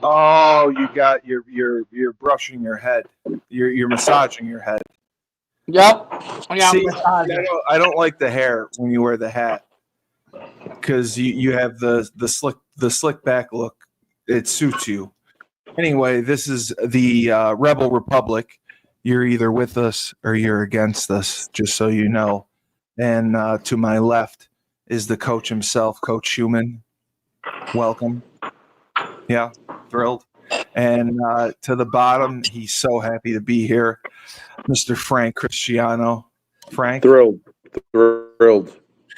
Oh, you're brushing your head. You're massaging your head. Yep. See, I don't like the hair when you wear the hat because you have the slick back look. It suits you. Anyway, this is the Rebel Republic. You're either with us or you're against us, just so you know. And to my left is the coach himself, Coach Schumann. Welcome. Yeah, thrilled. And to the bottom, he's so happy to be here, Mr. Frank Cristiano. Frank? Thrilled.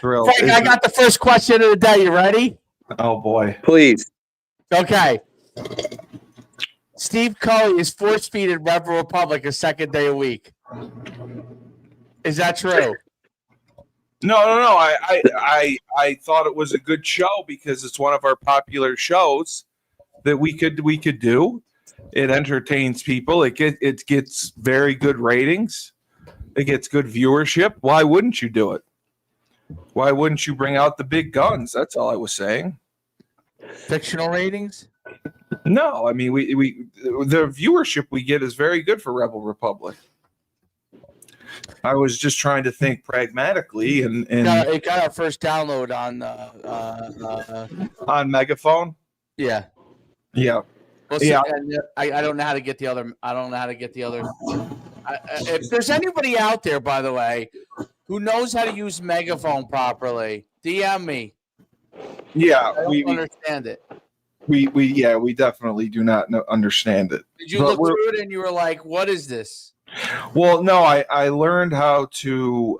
Frank, I got the first question of the day. You ready? Oh, boy. Please. Okay. Steve Coe is force-feeding Rebel Republic a second day a week. Is that true? No. I thought it was a good show because it's one of our popular shows that we could do. It entertains people. It gets very good ratings. It gets good viewership. Why wouldn't you do it? Why wouldn't you bring out the big guns? That's all I was saying. Fictional ratings? No, I mean we the viewership we get is very good for Rebel Republic. I was just trying to think pragmatically, and it got our first download on Megaphone. Yeah. Well, yeah. I don't know how to get the other. If there's anybody out there, by the way, who knows how to use Megaphone properly, DM me. Yeah, we understand it. We definitely do not understand it. Did you look through it and you were like, "What is this?" Well, no, I learned how to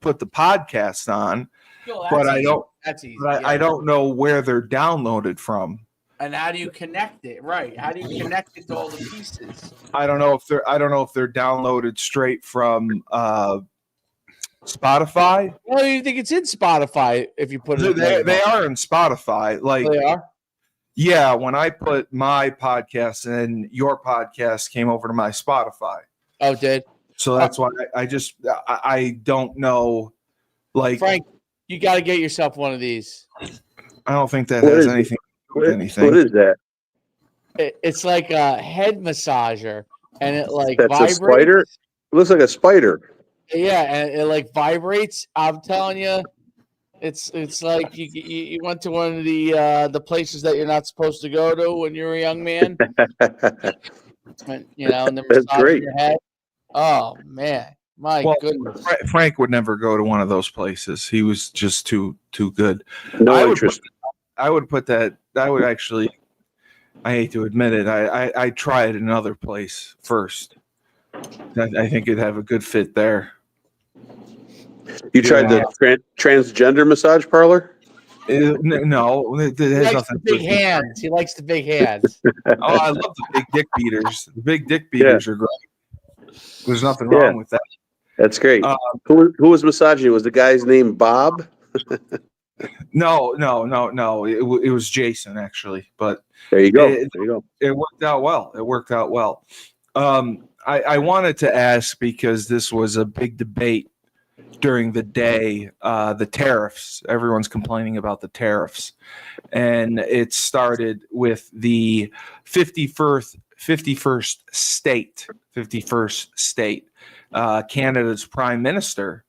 put the podcast on, but I don't. That's easy. I don't know where they're downloaded from. And how do you connect it? Right? How do you connect it to all the pieces? I don't know if they're downloaded straight from Spotify. Well, you think it's in Spotify if you put it? They are in Spotify. Like they are. Yeah, when I put my podcast in, your podcast came over to my Spotify. Oh, did? So that's why I don't know. Like Frank, you got to get yourself one of these. I don't think that has anything to do with anything. What is that? It's like a head massager, and it like that's vibrates. A spider. It looks like a spider. Yeah, and it like vibrates. I'm telling you. It's like you went to one of the places that you're not supposed to go to when you're a young man. And, and they're massaging your head. Oh man, my goodness! Frank would never go to one of those places. He was just too good. No interest. I would put that. I would actually. I hate to admit it. I try it in another place first. I think it'd have a good fit there. You tried the transgender massage parlor? No, it has nothing. Big hands. He likes the big hands. I love the big dick beaters. The big dick beaters are great. There's nothing wrong with that. That's great. Who was massaging? Was the guy's name Bob? No. It was Jason actually. But there you go. It worked out well. I wanted to ask because this was a big debate during the day, the tariffs. Everyone's complaining about the tariffs. And it started with the 51st state, Canada's prime minister.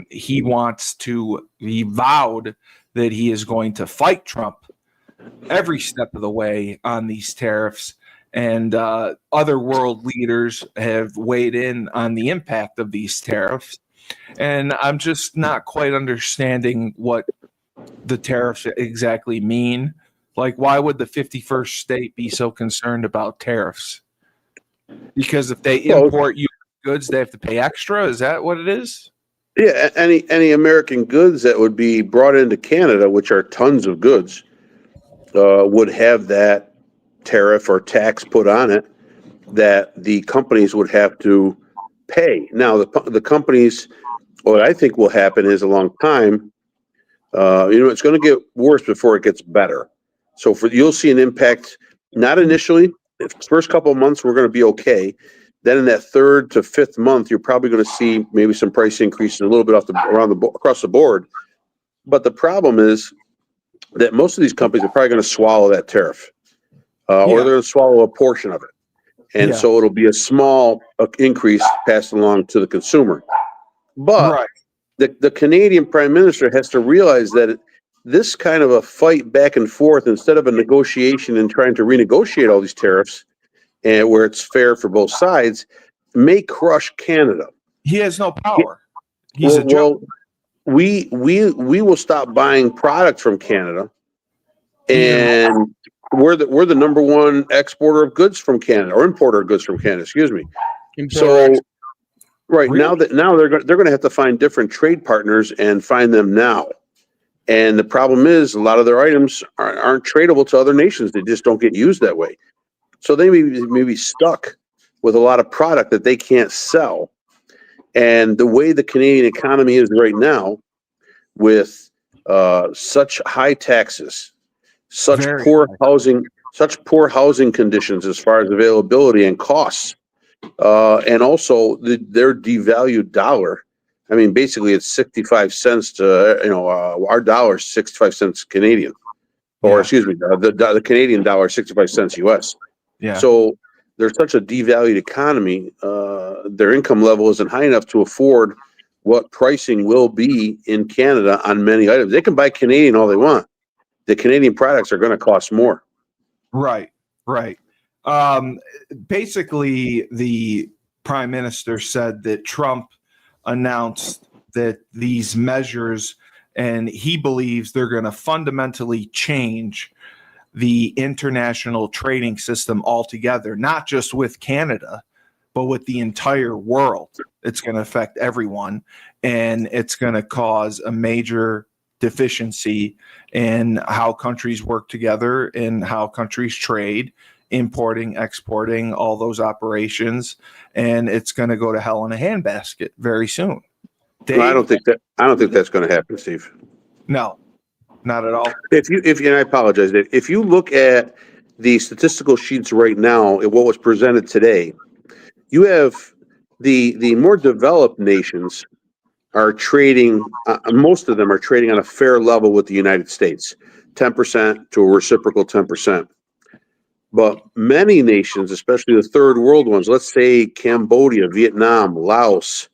He vowed that he is going to fight Trump every step of the way on these tariffs. And other world leaders have weighed in on the impact of these tariffs. And I'm just not quite understanding what the tariffs exactly mean. Like, why would the 51st state be so concerned about tariffs? Because if they import U.S. goods, they have to pay extra? Is that what it is? Yeah, any American goods that would be brought into Canada, which are tons of goods, would have that tariff or tax put on it that the companies would have to pay. Now, the companies, what I think will happen is a long time, it's going to get worse before it gets better. So you'll see an impact, not initially. The first couple of months, we're going to be okay. Then in that third to fifth month, you're probably going to see maybe some price increases a little bit across the board. But the problem is that most of these companies are probably going to swallow that tariff, or they're going to swallow a portion of it. And so it'll be a small increase passed along to the consumer. But the Canadian Prime Minister has to realize that this kind of a fight back and forth, instead of a negotiation and trying to renegotiate all these tariffs, and where it's fair for both sides, may crush Canada. He has no power. He's a joke. We will stop buying product from Canada, and we're the number one exporter of goods from Canada, or importer of goods from Canada. Excuse me. So now they're going to have to find different trade partners and find them now. And the problem is a lot of their items aren't tradable to other nations. They just don't get used that way. So they may be stuck with a lot of product that they can't sell. And the way the Canadian economy is right now, with such high taxes, such poor housing conditions as far as availability and costs, and also their devalued dollar. I mean, basically, it's 65 cents to our dollar is 65 cents Canadian, or excuse me, the Canadian dollar 65 cents US. Yeah. So there's such a devalued economy. Their income level isn't high enough to afford what pricing will be in Canada on many items. They can buy Canadian all they want. The Canadian products are going to cost more. Right. Basically, the Prime Minister said that Trump announced that these measures, and he believes they're going to fundamentally change the international trading system altogether, not just with Canada, but with the entire world. It's going to affect everyone, and it's going to cause a major deficiency in how countries work together and how countries trade, importing, exporting, all those operations, and it's going to go to hell in a handbasket very soon. Dave? No, I don't think that's going to happen, Steve. No, not at all. And I apologize, Dave. If you look at the statistical sheets right now, at what was presented today, you have the more developed nations are trading. Most of them are trading on a fair level with the United States, 10% to a reciprocal 10%. But many nations, especially the third world ones, let's say Cambodia, Vietnam, Laos,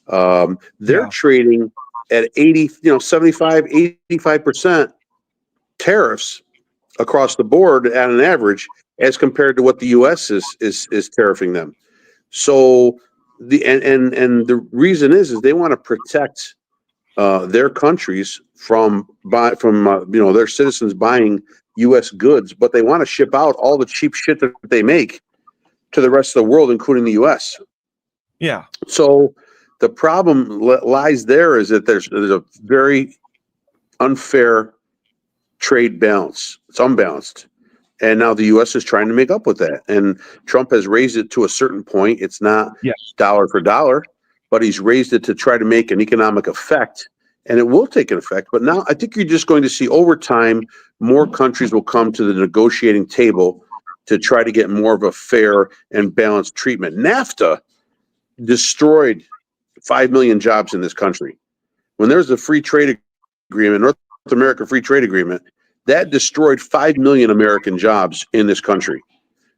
they're trading at 75, 85% tariffs across the board at an average, as compared to what the U.S. is tariffing them. So the reason is they want to protect their countries from their citizens buying U.S. goods, but they want to ship out all the cheap shit that they make to the rest of the world, including the U.S. Yeah. So the problem lies there is that there's a very unfair trade balance. It's unbalanced. And now the U.S. is trying to make up with that. And Trump has raised it to a certain point. It's not dollar for dollar, but he's raised it to try to make an economic effect. And it will take an effect. But now I think you're just going to see over time, more countries will come to the negotiating table to try to get more of a fair and balanced treatment. NAFTA destroyed 5 million jobs in this country. When there's a free trade agreement, North America Free Trade Agreement, that destroyed 5 million American jobs in this country.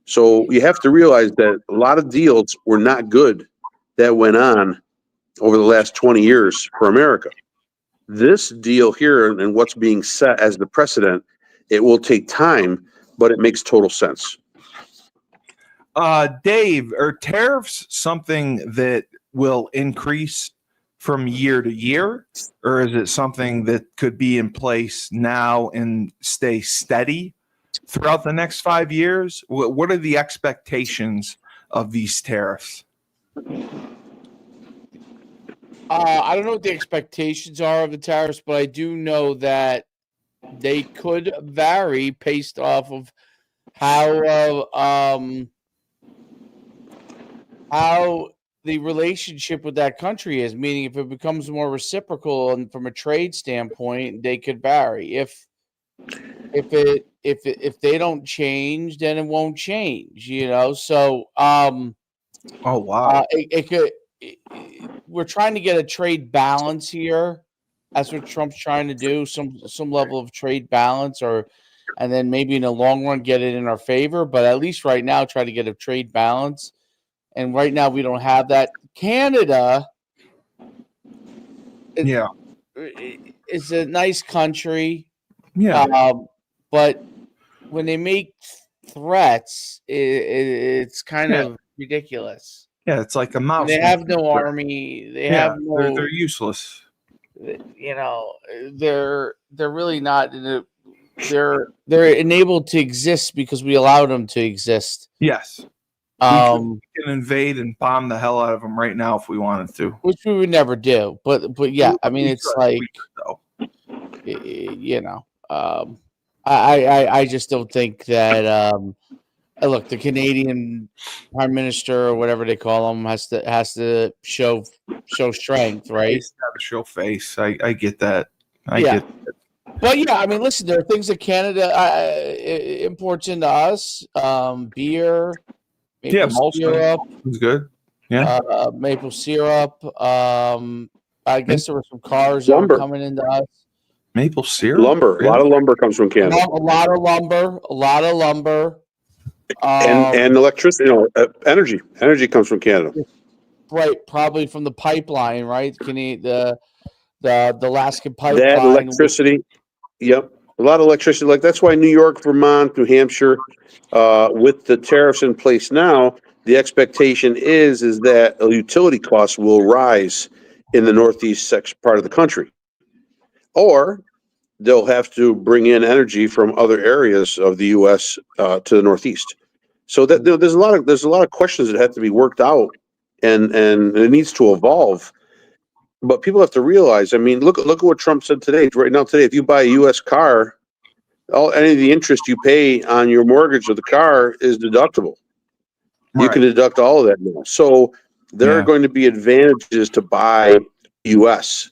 So you have to realize that a lot of deals were not good that went on over the last 20 years for America. This deal here and what's being set as the precedent, it will take time, but it makes total sense. Dave, are tariffs something that will increase from year to year, or is it something that could be in place now and stay steady throughout the next 5 years? What are the expectations of these tariffs? I don't know what the expectations are of the tariffs, but I do know that they could vary based off of how the relationship with that country is. Meaning, if it becomes more reciprocal and from a trade standpoint, they could vary. If they don't change, then it won't change. So oh wow, it could. We're trying to get a trade balance here, That's what Trump's trying to do. Some level of trade balance, and then maybe in the long run get it in our favor. But at least right now, try to get a trade balance. And right now, we don't have that. Canada, Yeah. it's a nice country. Yeah. But when they make threats, it's kind of ridiculous. Yeah. It's like a mouse. They have no army. They have no. They're useless. You know, they're really not. They're enabled to exist because we allowed them to exist. Yes. We can invade and bomb the hell out of them right now if we wanted to, which we would never do. But yeah, I mean, it's like, I just don't think that. Look, the Canadian Prime Minister or whatever they call him has to show strength, right? He's got to show face. I get that. I Yeah. get that. But yeah, I mean, listen, there are things that Canada imports into us. Beer, maple syrup. It's good. Yeah. Maple syrup. I guess there were some cars that were coming into us. Maple syrup. Lumber. A lot of lumber comes from Canada. A lot of lumber. And electricity, energy. Energy comes from Canada. Right, probably from the pipeline, right? The Alaskan pipeline. That electricity. Yep. A lot of electricity. Like that's why New York, Vermont, New Hampshire, with the tariffs in place now, the expectation is that utility costs will rise in the northeast section part of the country. Or they'll have to bring in energy from other areas of the U.S. To the northeast. So that there's a lot of questions that have to be worked out, and it needs to evolve. But people have to realize. I mean, look at what Trump said today. Right now, today, if you buy a U.S. car, any of the interest you pay on your mortgage of the car is deductible. Right. You can deduct all of that now. So there are going to be advantages to buy U.S.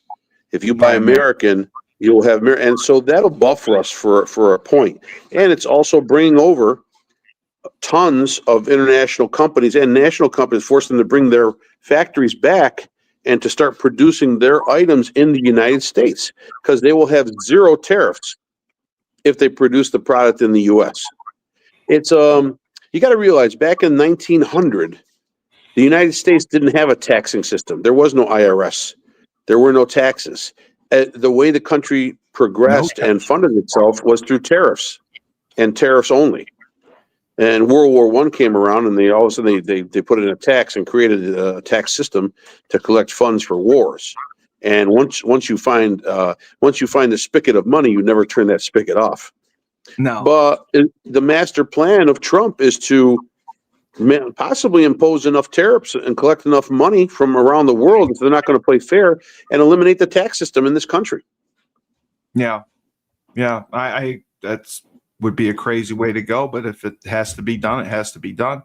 If you buy American, you'll have, and so that'll buffer us for a point. And it's also bringing over tons of international companies and national companies, forcing them to bring their factories back and to start producing their items in the United States, because they will have zero tariffs if they produce the product in the U.S. It's you got to realize back in 1900, the United States didn't have a taxing system. There was no IRS. There were no taxes. The way the country progressed and funded itself was through tariffs and tariffs only. And World War I came around, and all of a sudden they put in a tax and created a tax system to collect funds for wars. And once you find the spigot of money, you never turn that spigot off. No. But the master plan of Trump is to possibly impose enough tariffs and collect enough money from around the world if they're not going to play fair, and eliminate the tax system in this country. Yeah. I that's would be a crazy way to go, but if it has to be done, it has to be done.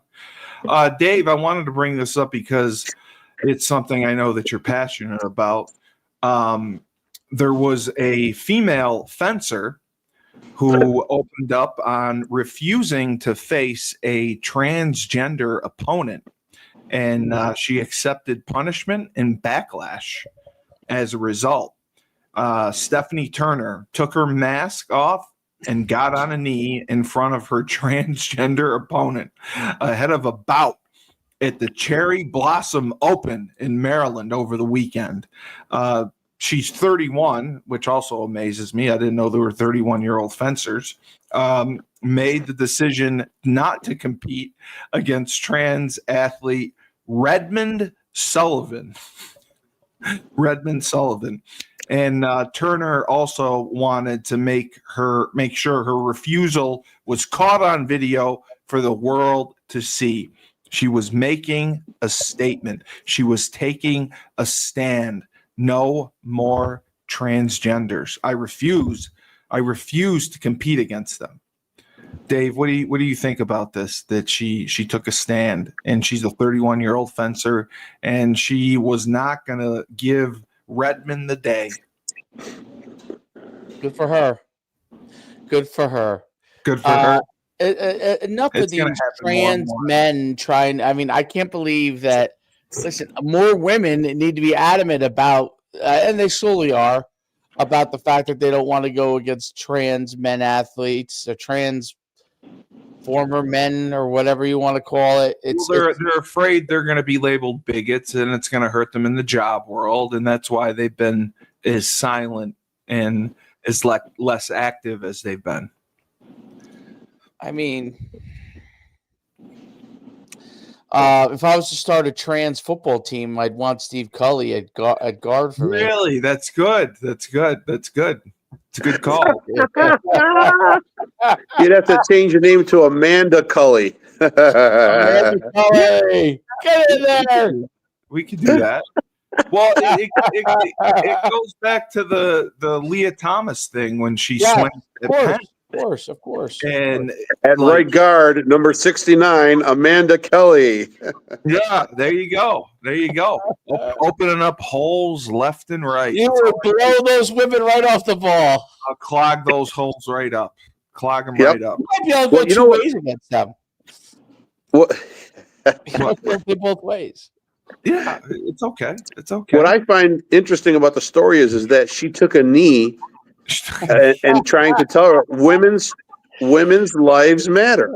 Dave, I wanted to bring this up because it's something I know that you're passionate about. There was a female fencer who opened up on refusing to face a transgender opponent, and she accepted punishment and backlash as a result. Stephanie Turner took her mask off and got on a knee in front of her transgender opponent ahead of a bout at the Cherry Blossom Open in Maryland over the weekend. She's 31, which also amazes me. I didn't know there were 31-year-old fencers. Made the decision not to compete against trans athlete Redmond Sullivan. And Turner also wanted to make sure her refusal was caught on video for the world to see. She was making a statement. She was taking a stand. No more transgenders. I refuse to compete against them. Dave, what do you think about this? That she took a stand, and she's a 31-year-old fencer, and she was not going to give Redmond the day. Good for her. Enough of these trans men trying. I mean, I can't believe that. Listen, more women need to be adamant about, and they slowly are, about the fact that they don't want to go against trans men athletes or trans former men or whatever you want to call it. They're afraid they're going to be labeled bigots and it's going to hurt them in the job world, and that's why they've been as silent and as less active as they've been. I mean, if I was to start a trans football team, I'd want Steve Cully at guard for me. Really? That's good. That's good. It's a good call. You'd have to change your name to Amanda Cully. Amanda Cully, get in there. We could do that. Well, it goes back to the Leah Thomas thing when she swung at Penn. Of course. And at right guard, number 69, Amanda Kelly. Yeah, there you go. Opening up holes left and right. You would blow those women right off the ball. I'll clog those holes right up. Clog them right up. You might be able to go two ways against them. What? Both ways. Yeah, it's okay. It's okay. What I find interesting about the story is that she took a knee and trying to tell her women's lives matter,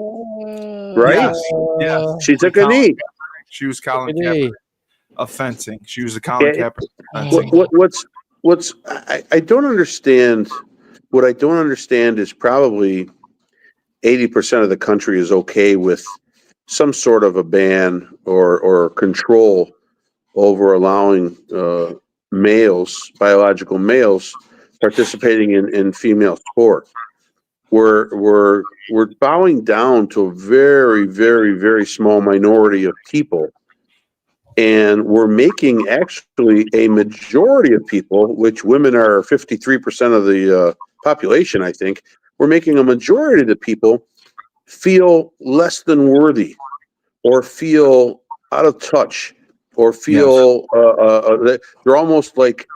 right? Yeah. She took a knee. She was Colin Kaepernick of fencing. She was a Colin Kaepernick of fencing. What's I don't understand. What I don't understand is probably 80% of the country is okay with some sort of a ban or control over allowing biological males, participating in female sport. We're bowing down to a very, very, very small minority of people, and we're making actually a majority of people, which women are 53% of the population, I think. We're making a majority of the people feel less than worthy, or feel out of touch, or feel they're almost like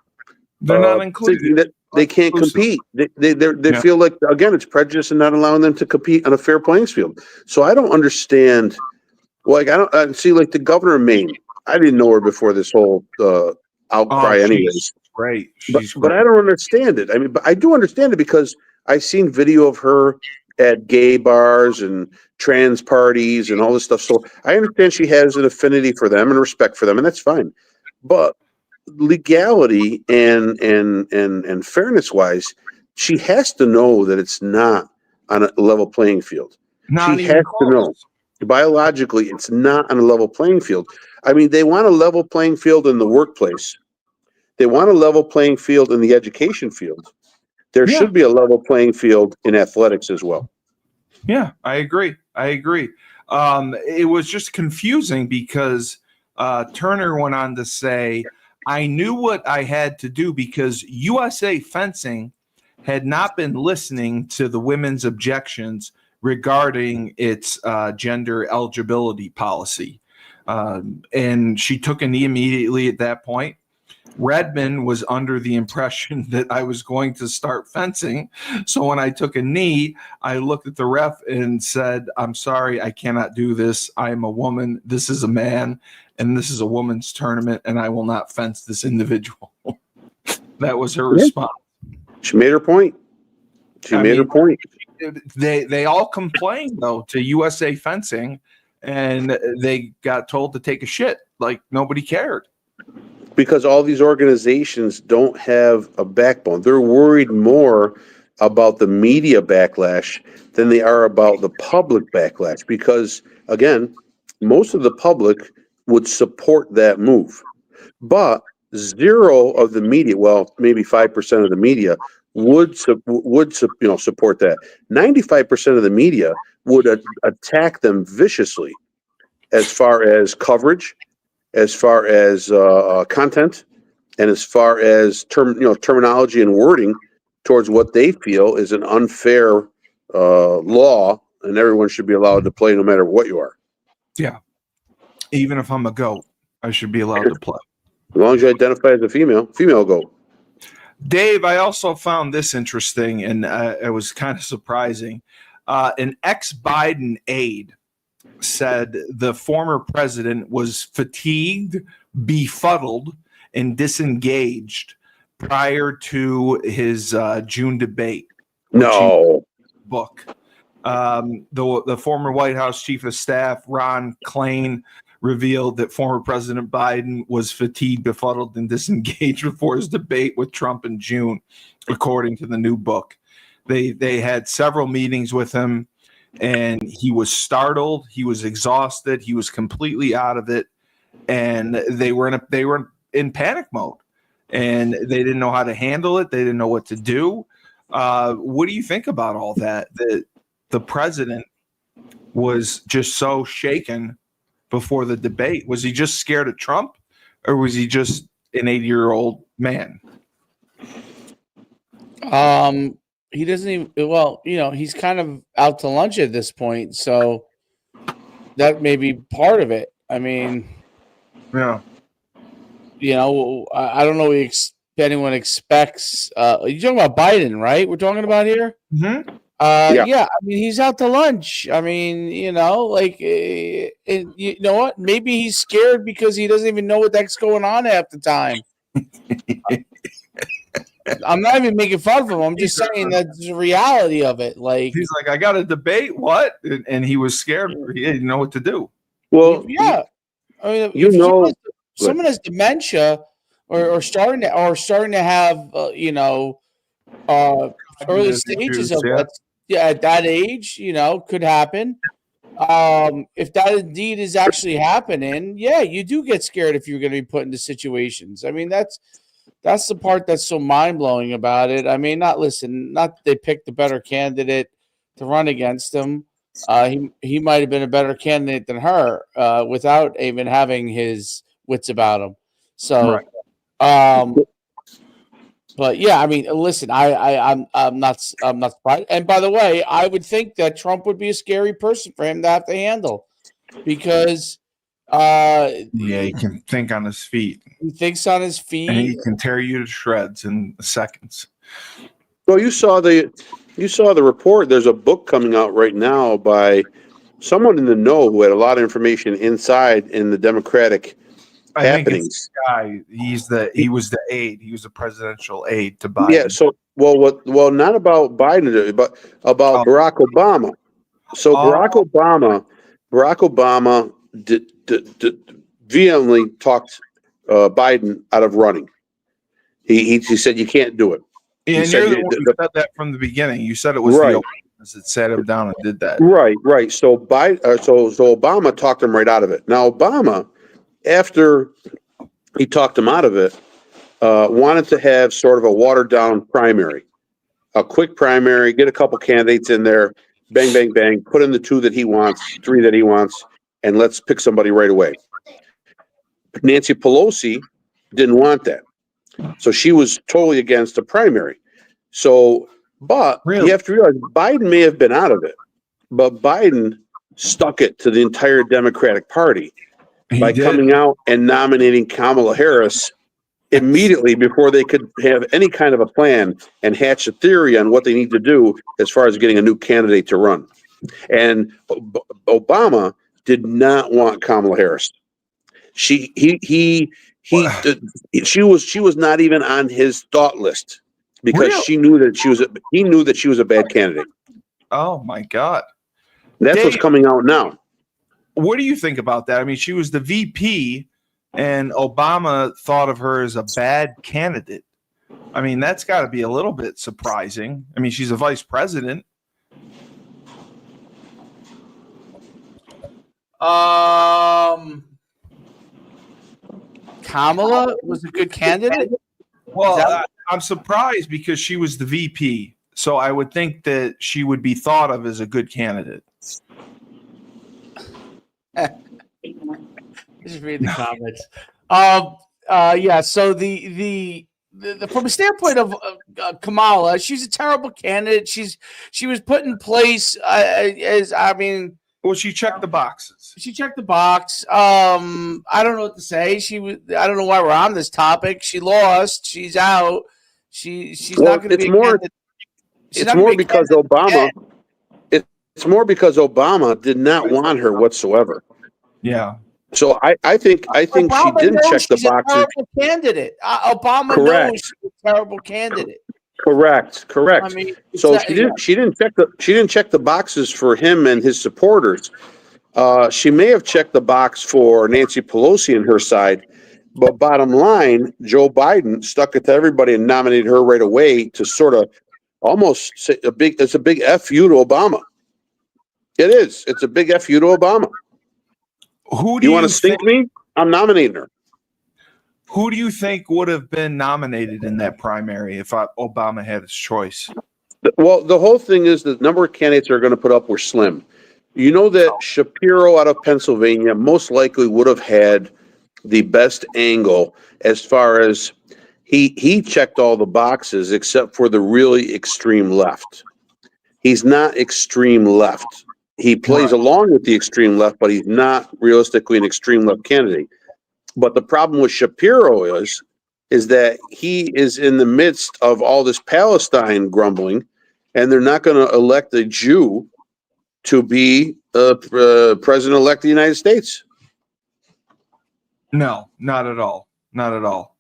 they're not included. That they can't compete. They feel like, again, it's prejudice and not allowing them to compete on a fair playing field. So I don't understand. Like, I see, like the governor of Maine. I didn't know her before this whole outcry, anyways. Right. But I don't understand it. I mean, but I do understand it because I've seen video of her at gay bars and trans parties and all this stuff. So I understand she has an affinity for them and respect for them, and that's fine. But legality and fairness wise, she has to know that it's not on a level playing field. She has to know biologically it's not on a level playing field. I mean, they want a level playing field in the workplace. They want a level playing field in the education field. There should be a level playing field in athletics as well. Yeah, I agree. It was just confusing because Turner went on to say, I knew what I had to do because USA Fencing had not been listening to the women's objections regarding its gender eligibility policy. And she took a knee immediately at that point. Redmond was under the impression that I was going to start fencing. So when I took a knee, I looked at the ref and said, I'm sorry, I cannot do this. I am a woman. This is a man. And this is a woman's tournament. And I will not fence this individual. That was her response. She made her point. Her point. They all complained, though, to USA Fencing. And they got told to take a shit. Like nobody cared. Because all these organizations don't have a backbone. They're worried more about the media backlash than they are about the public backlash. Because, again, most of the public would support that move. But zero of the media, well, maybe 5% of the media would support that. 95% of the media would attack them viciously as far as coverage, as far as content, and as far as terminology and wording towards what they feel is an unfair law, and everyone should be allowed to play no matter what you are. Yeah. Even if I'm a goat, I should be allowed to play. As long as you identify as a female goat. Dave, I also found this interesting, and it was kind of surprising. An ex-Biden aide said the former president was fatigued, befuddled, and disengaged prior to his June debate. No. Book. The former White House Chief of Staff, Ron Klain, revealed that former President Biden was fatigued, befuddled, and disengaged before his debate with Trump in June, according to the new book. They had several meetings with him, and he was startled. He was exhausted. He was completely out of it, and they were in panic mode, and they didn't know how to handle it. They didn't know what to do. What do you think about all that? That the president was just so shaken before the debate. Was he just scared of Trump, or was he just an 80-year-old man? He doesn't even. Well, he's kind of out to lunch at this point, so that may be part of it. I mean, Yeah. I don't know if anyone expects. You're talking about Biden, right? We're talking about here. Mm-hmm. Yeah. I mean, he's out to lunch. I mean, you know what? Maybe he's scared because he doesn't even know what the heck's going on half the time. I'm not even making fun of him. I'm just saying that's the reality of it. Like, he's like, I got a debate. What? And he was scared. He didn't know what to do. Well, yeah. I mean, if someone has dementia or starting to have early stages of it, at that age, could happen. If that indeed is actually happening, yeah, you do get scared if you're going to be put into situations. I mean, that's the part that's so mind-blowing about it. I mean, not that they picked the better candidate to run against him. He might have been a better candidate than her without even having his wits about him. So, right. But yeah, I mean, listen, I'm not surprised. And by the way, I would think that Trump would be a scary person for him to have to handle because he can think on his feet. He thinks on his feet, and he can tear you to shreds in seconds. Well, you saw the report. There's a book coming out right now by someone in the know who had a lot of information inside in the Democratic happenings. Think it's this guy. He was the aide. He was a presidential aide to Biden. Yeah. So, not about Biden, but about Barack Obama. So Barack Obama vehemently talked Biden out of running. He said you can't do it. And you're the one who said that from the beginning. You said it was right. The Obamas that sat him down and did that. Right. So Obama talked him right out of it. Now Obama, after he talked him out of it, wanted to have sort of a watered down primary, a quick primary, get a couple candidates in there, bang, bang, bang, put in the 2 that he wants, 3 that he wants, and let's pick somebody right away. Nancy Pelosi didn't want that. So she was totally against the primary. So, but you have to realize Biden may have been out of it, but Biden stuck it to the entire Democratic Party by coming out and nominating Kamala Harris immediately before they could have any kind of a plan and hatch a theory on what they need to do as far as getting a new candidate to run. And Obama did not want Kamala Harris. She was not even on his thought list because he knew that she was a bad candidate. Oh my God. That's what's coming out now. What do you think about that? I mean, she was the VP and Obama thought of her as a bad candidate. I mean, that's got to be a little bit surprising. I mean, she's a vice president. Kamala was a good candidate? Well, I'm surprised because she was the VP. So I would think that she would be thought of as a good candidate. Just read the comments. Yeah. So the from a standpoint of Kamala, she's a terrible candidate. She was put in place well, she checked the boxes. She checked the box. I don't know what to say. I don't know why we're on this topic. She lost. She's out. She's not going to be. It's more because Obama. It's more because Obama did not want her whatsoever. Yeah. So I think she Obama didn't knows check the she's a boxes. terrible candidate. Obama Correct. knows she's a terrible candidate. Correct. I mean, it's So not, yeah. she didn't check the boxes for him and his supporters. She may have checked the box for Nancy Pelosi and her side, but bottom line, Joe Biden stuck it to everybody and nominated her right away to sort of almost say it's a big F you to Obama. It is. It's a big F you to Obama. Who do You want to stink me? I'm nominating her. Who do you think would have been nominated in that primary if Obama had his choice? Well, the whole thing is the number of candidates they're going to put up were slim. You know that Shapiro out of Pennsylvania most likely would have had the best angle as far as he checked all the boxes except for the really extreme left. He's not extreme left. He plays along with the extreme left, but he's not realistically an extreme left candidate. But the problem with Shapiro is that he is in the midst of all this Palestine grumbling, and they're not going to elect a Jew to be president-elect of the United States. No, not at all. Not at all.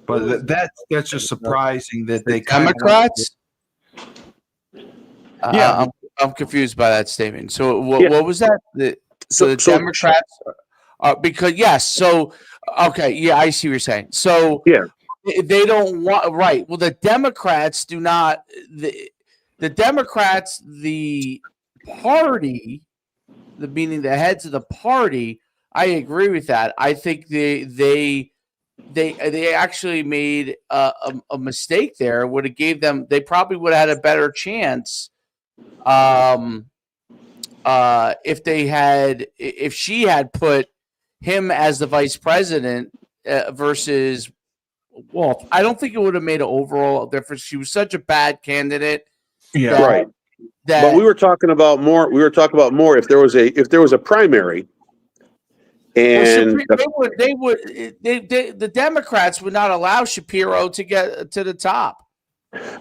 But that's just surprising that they Democrats. Yeah. I'm confused by that statement. So what was that? So the Democrats are because yes. So okay, yeah, I see what you're saying. So Yeah. They don't want right. Well, the Democrats do not. The Democrats, the party, meaning the heads of the party. I agree with that. I think they actually made a mistake there. Would have gave them. They probably would have had a better chance. If she had put him as the vice president versus. Well, I don't think it would have made an overall difference. She was such a bad candidate. Yeah. Right. But we were talking about more. If there was a primary, and the Democrats would not allow Shapiro to get to the top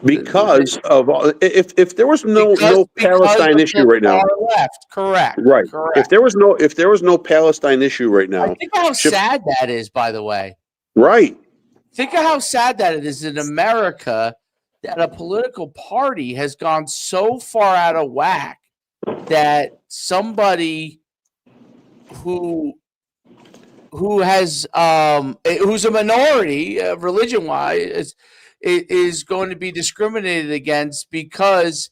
because of if there was no Palestine issue right now. Left, correct. Right. Correct. If there was no Palestine issue right now. I think how sad that is. By the way. Right. Think of how sad that it is in America that a political party has gone so far out of whack that somebody who's a minority religion-wise is going to be discriminated against because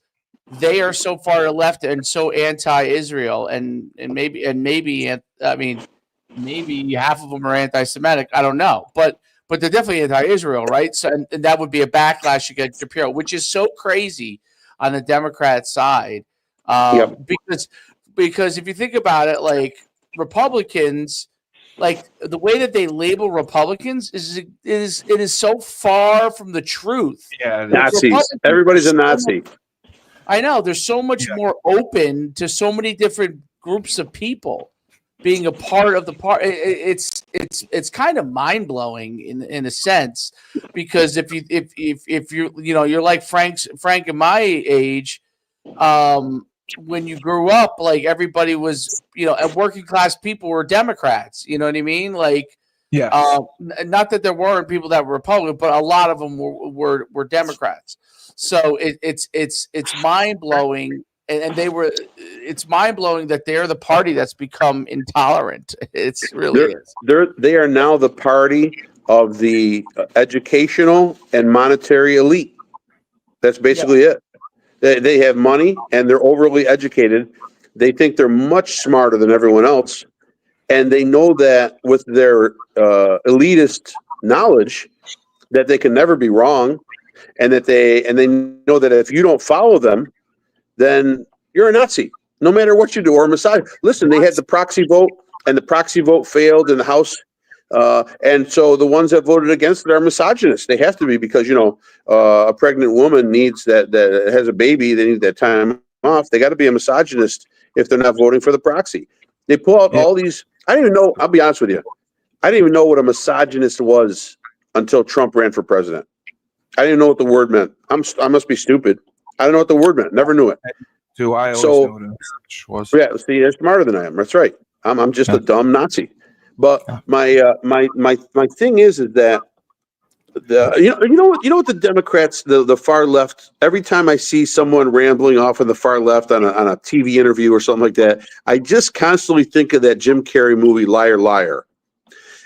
they are so far left and so anti-Israel and maybe half of them are anti-Semitic. I don't know, but they're definitely anti-Israel, right? So, and that would be a backlash against Shapiro, which is so crazy on the Democrat side. Because if you think about it, like Republicans, like the way that they label Republicans is so far from the truth. Yeah, Nazis. Everybody's a Nazi. I know. There's so much more open to so many different groups of people being a part of the part. It's kind of mind blowing in a sense, because if you're like Frank and my age, when you grew up, like everybody was, and working class people were Democrats. You know what I mean? Like, not that there weren't people that were Republican, but a lot of them were Democrats. So it's mind blowing. And it's mind blowing that they're the party that's become intolerant. It's really They are now the party of the educational and monetary elite. That's basically it. They have money and they're overly educated. They think they're much smarter than everyone else. And they know that with their elitist knowledge that they can never be wrong. And they know that if you don't follow them, then you're a Nazi, no matter what you do, or a Messiah. Listen, they had the proxy vote, and the proxy vote failed in the House. And so the ones that voted against it are misogynists. They have to be because, a pregnant woman needs that has a baby. They need that time off. They got to be a misogynist if they're not voting for the proxy. They pull out all these. I didn't even know. I'll be honest with you. I didn't even know what a misogynist was until Trump ran for president. I didn't know what the word meant. I must be stupid. I don't know what the word meant. Never knew it. I always know what it was. Yeah, see, they're smarter than I am. That's right. I'm just a dumb Nazi. But my thing is that you know what the Democrats, the far left, every time I see someone rambling off on the far left on a TV interview or something like that, I just constantly think of that Jim Carrey movie Liar Liar.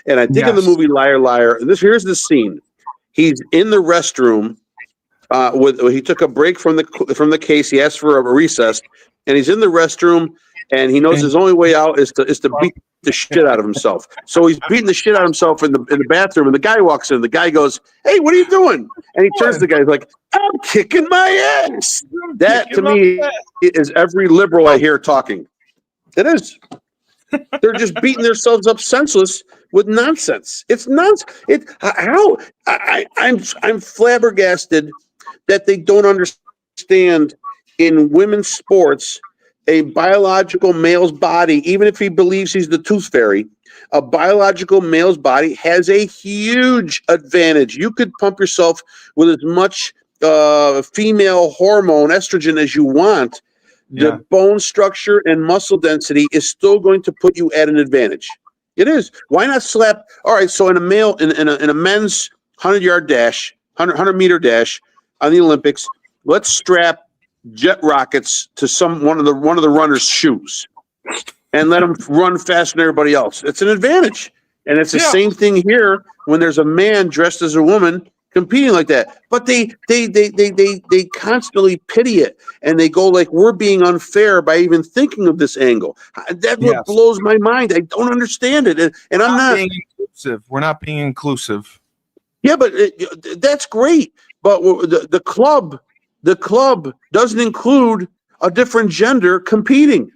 And I think of the movie Liar Liar, and here's the scene. He's in the restroom he took a break from the case. He asked for a recess, and he's in the restroom, and he knows his only way out is to beat the shit out of himself. So he's beating the shit out of himself in the bathroom, and the guy walks in. The guy goes, "Hey, what are you doing?" And he turns to the guy. He's like, "I'm kicking my ass." That to me is every liberal I hear talking. It is. They're just beating themselves up senseless with nonsense. It's nonsense. I'm flabbergasted that they don't understand in women's sports a biological male's body, even if he believes he's the tooth fairy, a biological male's body has a huge advantage. You could pump yourself with as much female hormone, estrogen, as you want. The bone structure and muscle density is still going to put you at an advantage. It is. Why not slap? All right. So in a men's 100-yard dash, 100-meter dash on the Olympics, let's strap jet rockets to one of the runners' shoes and let them run faster than everybody else. It's an advantage. And it's the same thing here when there's a man dressed as a woman competing like that. But they constantly pity it, and they go like, we're being unfair by even thinking of this angle. That's what blows my mind. I don't understand it, and I'm not being inclusive. We're not being inclusive. Yeah, but that's great. But the club doesn't include a different gender competing.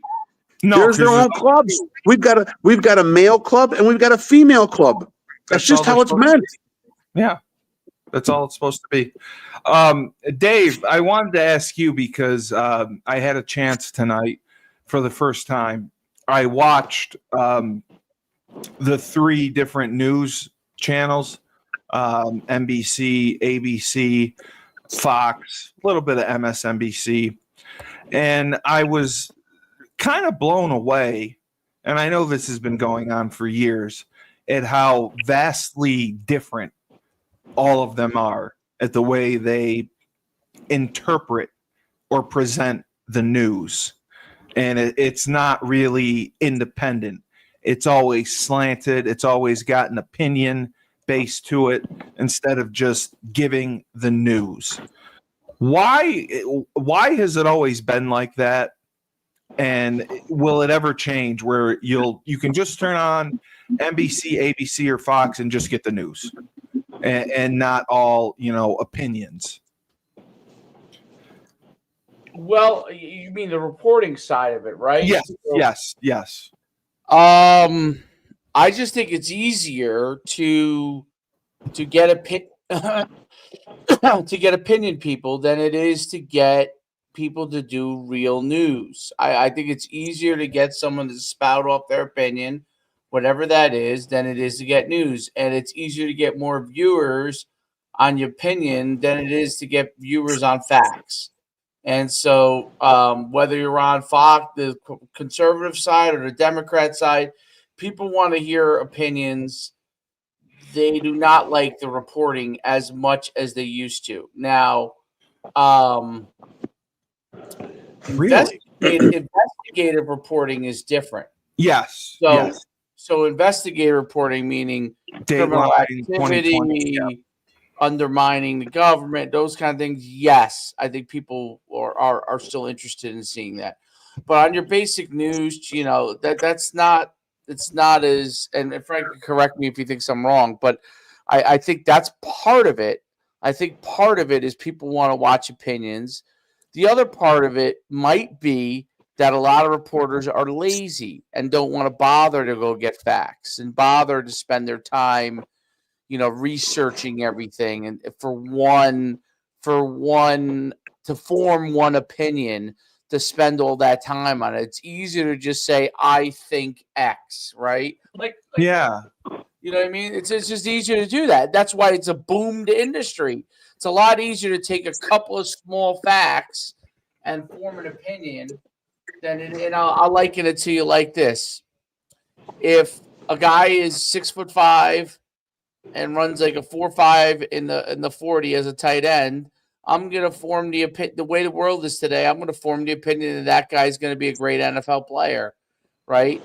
No, there's their own clubs. We've got a male club and we've got a female club. That's just how it's meant. Yeah. That's all it's supposed to be. Dave, I wanted to ask you because I had a chance tonight for the first time. I watched the 3 different news channels, NBC, ABC, Fox, a little bit of MSNBC. And I was kind of blown away, and I know this has been going on for years, at how vastly different all of them are at the way they interpret or present the news. And it's not really independent. It's always slanted. It's always got an opinion base to it instead of just giving the news. Why has it always been like that? And will it ever change where you can just turn on NBC, ABC, or Fox and just get the news? And not all, opinions. Well, you mean the reporting side of it, right? Yes. I just think it's easier to get to get opinion people than it is to get people to do real news. I think it's easier to get someone to spout off their opinion, whatever that is, than it is to get news. And it's easier to get more viewers on your opinion than it is to get viewers on facts. And so whether you're on Fox, the conservative side, or the Democrat side, people want to hear opinions. They do not like the reporting as much as they used to. Now, really? Investigative reporting is different. Yes. So investigative reporting, meaning criminal activity, undermining the government, those kind of things. Yes, I think people are still interested in seeing that. But on your basic news, that's not. It's not as. And Frank, correct me if you think I'm wrong, but I think that's part of it. I think part of it is people want to watch opinions. The other part of it might be that a lot of reporters are lazy and don't want to bother to go get facts and bother to spend their time, researching everything, and for one to form one opinion, to spend all that time on it. It's easier to just say, I think X, right? Like yeah. You know what I mean? It's just easier to do that. That's why it's a boomed industry. It's a lot easier to take a couple of small facts and form an opinion than it. And I'll liken it to you like this. if a guy is 6'5" and runs like a 4.5 in the 40 as a tight end, I'm gonna form the way the world is today. I'm gonna form the opinion that guy's gonna be a great NFL player, right?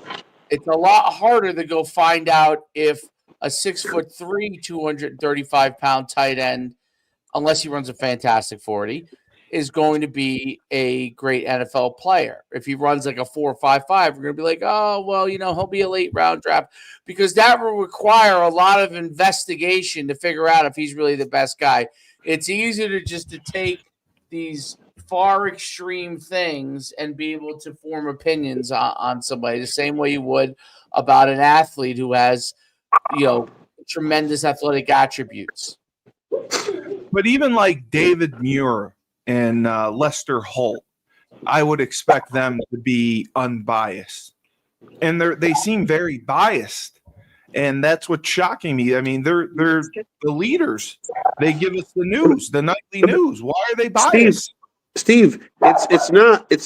It's a lot harder to go find out if a 6'3", 235-pound tight end, unless he runs a fantastic 40, is going to be a great NFL player. If he runs like a 4.55, we're going to be like, oh, well, he'll be a late round draft, because that will require a lot of investigation to figure out if he's really the best guy. It's easier to take these far extreme things and be able to form opinions on somebody the same way you would about an athlete who has, tremendous athletic attributes. But even like David Muir and Lester Holt, I would expect them to be unbiased, and they seem very biased, and that's what's shocking me. I mean, they're the leaders. They give us the news, the nightly news. Why are they biased? Steve, it's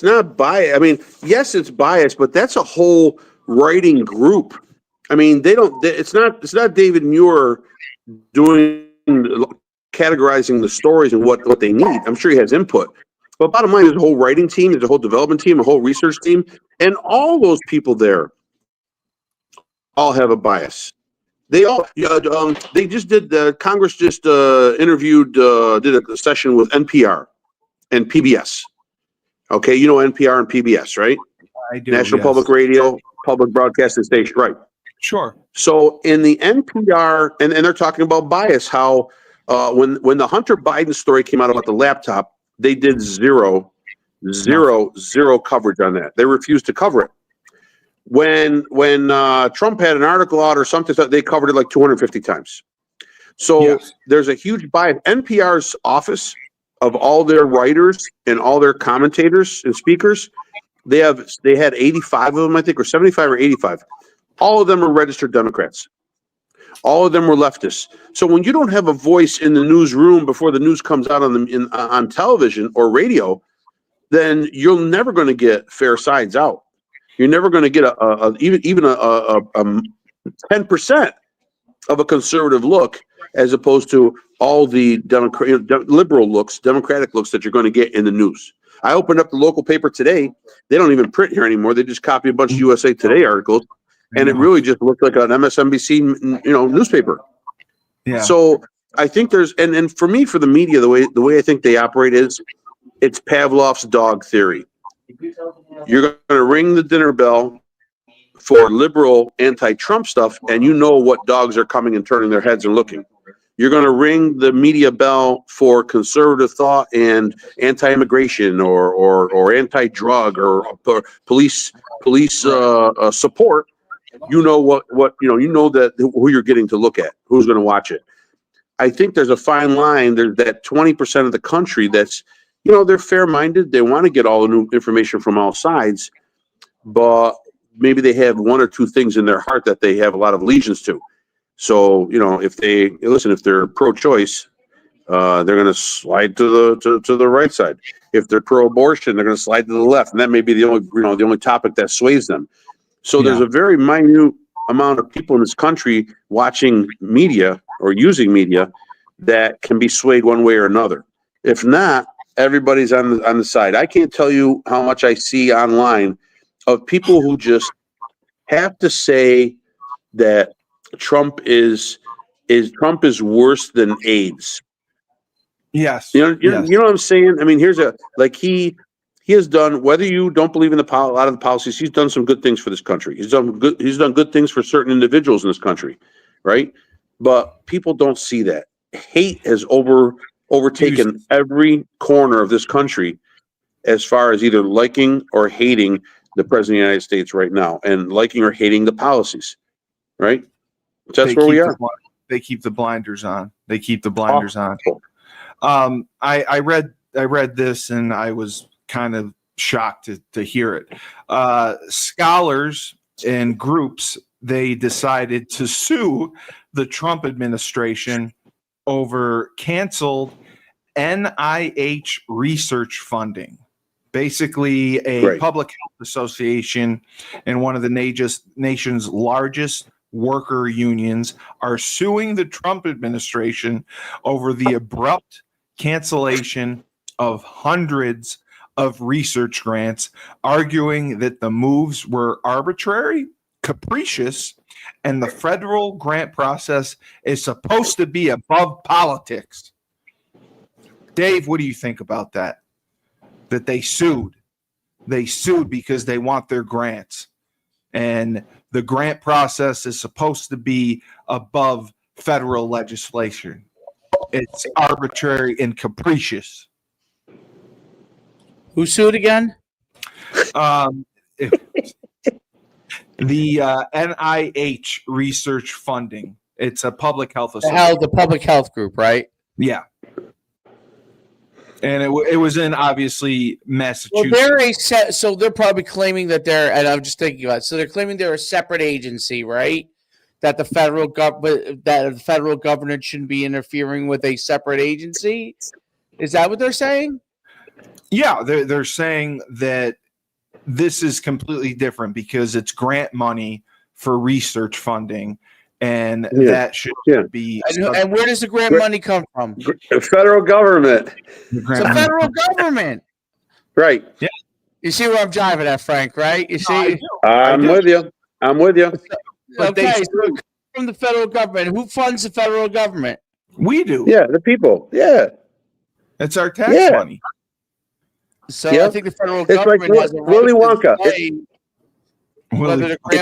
not bias. I mean, yes, it's biased, but that's a whole writing group. I mean, it's not David Muir categorizing the stories and what they need. I'm sure he has input. But bottom line, there's a whole writing team, there's a whole development team, a whole research team, and all those people there all have a bias. They all they just did Congress just interviewed did a session with NPR and PBS. Okay, you know NPR and PBS, right? I do. National yes. Public Radio, public broadcasting station, right? Sure. So in the NPR, and they're talking about bias, how when the Hunter Biden story came out about the laptop, they did zero coverage on that. They refused to cover it. When Trump had an article out or something, they covered it like 250 times. So there's a huge bias. NPR's office of all their writers and all their commentators and speakers, they had 85 of them, I think, or 75 or 85. All of them are registered Democrats. All of them were leftists. So when you don't have a voice in the newsroom before the news comes out on television or radio, then you're never going to get fair sides out. You're never going to get even a 10% of a conservative look, as opposed to all the liberal looks, Democratic looks that you're going to get in the news. I opened up the local paper today. They don't even print here anymore. They just copy a bunch of USA Today articles, and it really just looked like an MSNBC, newspaper. Yeah. So I think and for me, for the media, the way I think they operate is, it's Pavlov's dog theory. You're going to ring the dinner bell for liberal anti-Trump stuff, and you know what dogs are coming and turning their heads and looking. You're going to ring the media bell for conservative thought and anti-immigration or anti-drug or police support. You know that who you're getting to look at, who's going to watch it. I think there's a fine line. There's that 20% of the country that's, they're fair-minded. They want to get all the new information from all sides, but maybe they have one or two things in their heart that they have a lot of allegiance to. So, if they're pro-choice, they're going to slide to the right side. If they're pro-abortion, they're going to slide to the left, and that may be the only topic that sways them. So there's a very minute amount of people in this country watching media or using media that can be swayed one way or another. If not, everybody's on the side. I can't tell you how much I see online of people who just have to say that Trump is worse than AIDS. Yes. You know what I'm saying? I mean, he has done, whether you don't believe in a lot of the policies, he's done some good things for this country. He's done good things for certain individuals in this country, right? But people don't see that. Hate has overtaken every corner of this country as far as either liking or hating the president of the United States right now, and liking or hating the policies, right? So that's where we are. They keep the blinders on. I read this, and I was kind of shocked to hear it. Scholars and groups, they decided to sue the Trump administration over canceled NIH research funding. Basically, a public health Association and one of the nation's largest worker unions are suing the Trump administration over the abrupt cancellation of hundreds of research grants, arguing that the moves were arbitrary, capricious, and the federal grant process is supposed to be above politics. Dave, what do you think about that? That they sued. They sued because they want their grants. And the grant process is supposed to be above federal legislation. It's arbitrary and capricious. Who sued again? The NIH research funding. It's a public health association. The public health group, right? Yeah. And it was in, obviously, Massachusetts. Well, so they're probably claiming that they're, and I'm just thinking about it, so they're claiming they're a separate agency, right? That the federal government shouldn't be interfering with a separate agency. Is that what they're saying? Yeah, they're saying that this is completely different because it's grant money for research funding, and that should be. And where does the grant money come from? The federal government. The federal government. Right. Yeah. You see where I'm driving at, Frank, right? You see? I'm with you. Okay, so from the federal government. Who funds the federal government? We do. Yeah, the people. Yeah. It's our tax money. So I think the federal government has a right Willy Wonka. It's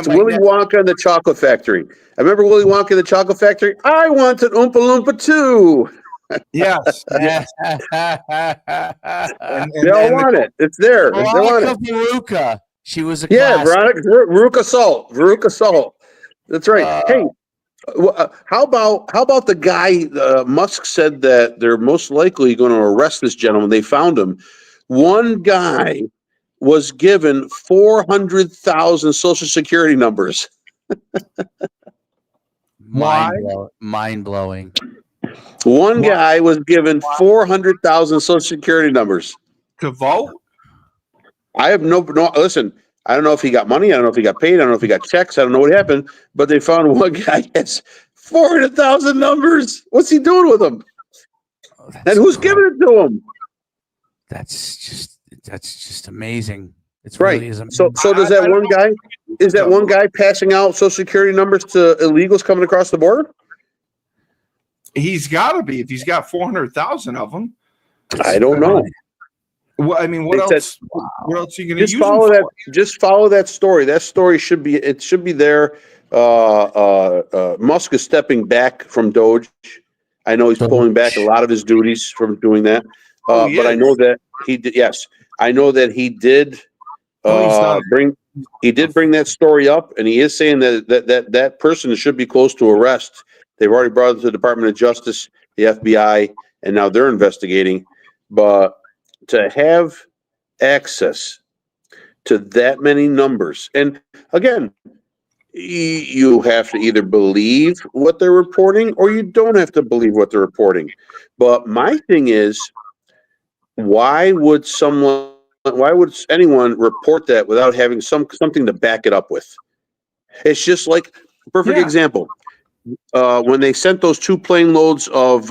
Willy Wonka and the Chocolate Factory. I remember Willy Wonka and the Chocolate Factory. I want an Oompa Loompa too. Yes. They all want it. It's there. Veruca. She was a Veruca Salt. That's right. Hey, how about the guy? Musk said that they're most likely going to arrest this gentleman. They found him. One guy was given 400,000 Social Security numbers. Mind blowing. One guy was given 400,000 Social Security numbers to vote. I have no. Listen, I don't know if he got money. I don't know if he got paid. I don't know if he got checks. I don't know what happened. But they found one guy has 400,000 numbers. What's he doing with them? And who's giving it to him? That's just amazing. It's right. Really amazing. So does that one guy? Is that one guy passing out Social Security numbers to illegals coming across the border? He's got to be if he's got 400,000 of them. I don't know. Well, I mean, what else? What else are you going to use? Just follow that story. That story should be there. Musk is stepping back from Doge. I know he's pulling back a lot of his duties from doing that. But I know that he did. Yes, I know that he did bring that story up, and he is saying that person should be close to arrest. They've already brought it to the Department of Justice, the FBI, and now they're investigating. But to have access to that many numbers, and again, you have to either believe what they're reporting or you don't have to believe what they're reporting. But my thing is, why would anyone report that without having something to back it up with? It's just like perfect example. When they sent those 2 plane loads of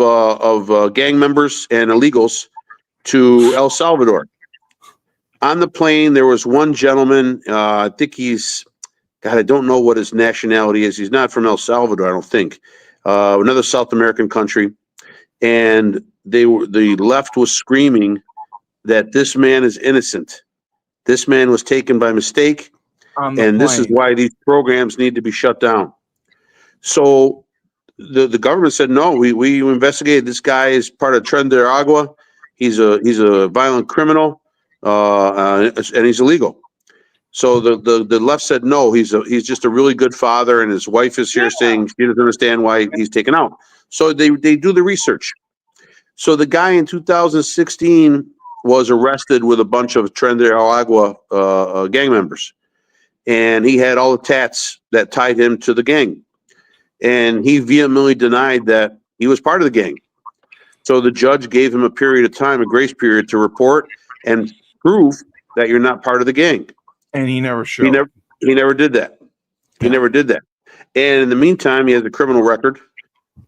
gang members and illegals to El Salvador, on the plane there was one gentleman. I think I don't know what his nationality is. He's not from El Salvador, I don't think. Another South American country, and the left was screaming that this man is innocent. This man was taken by mistake, and this is why these programs need to be shut down. So the government said, no, we investigated. This guy is part of Transgender. He's a violent criminal, and he's illegal. So the left said, no, he's just a really good father, and his wife is here saying she doesn't understand why he's taken out. So they do the research. So the guy in 2016 was arrested with a bunch of Transgender gang members, and he had all the tats that tied him to the gang. And he vehemently denied that he was part of the gang. So the judge gave him a period of time, a grace period, to report and prove that you're not part of the gang. And he never He showed. never did that. He Yeah. never did that. And in the meantime, he has a criminal record.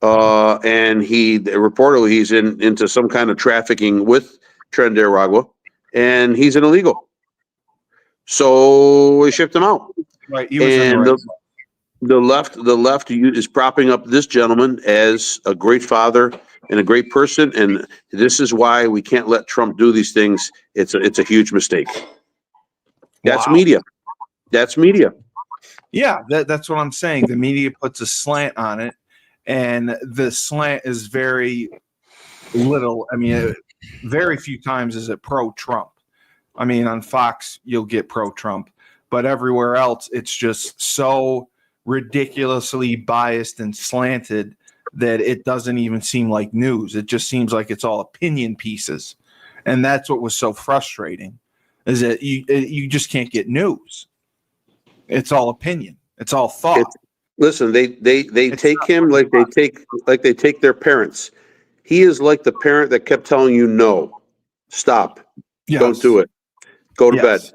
And reportedly he's into some kind of trafficking with Transgender, and he's an illegal. So we shipped him out. Right. He was And in the right. the left is propping up this gentleman as a great father and a great person, and this is why we can't let Trump do these things. It's a huge mistake. That's Wow. media. That's media. Yeah, that's what I'm saying. The media puts a slant on it, and the slant is very little. I mean, very few times is it pro-Trump. I mean, on Fox, you'll get pro-Trump, but everywhere else, it's just so ridiculously biased and slanted that it doesn't even seem like news. It just seems like it's all opinion pieces. And that's what was so frustrating, is that you just can't get news. It's all opinion. It's all thought. Listen, they take him like they take their parents. He is like the parent that kept telling you no, stop, Yes. don't do it, go to Yes. bed,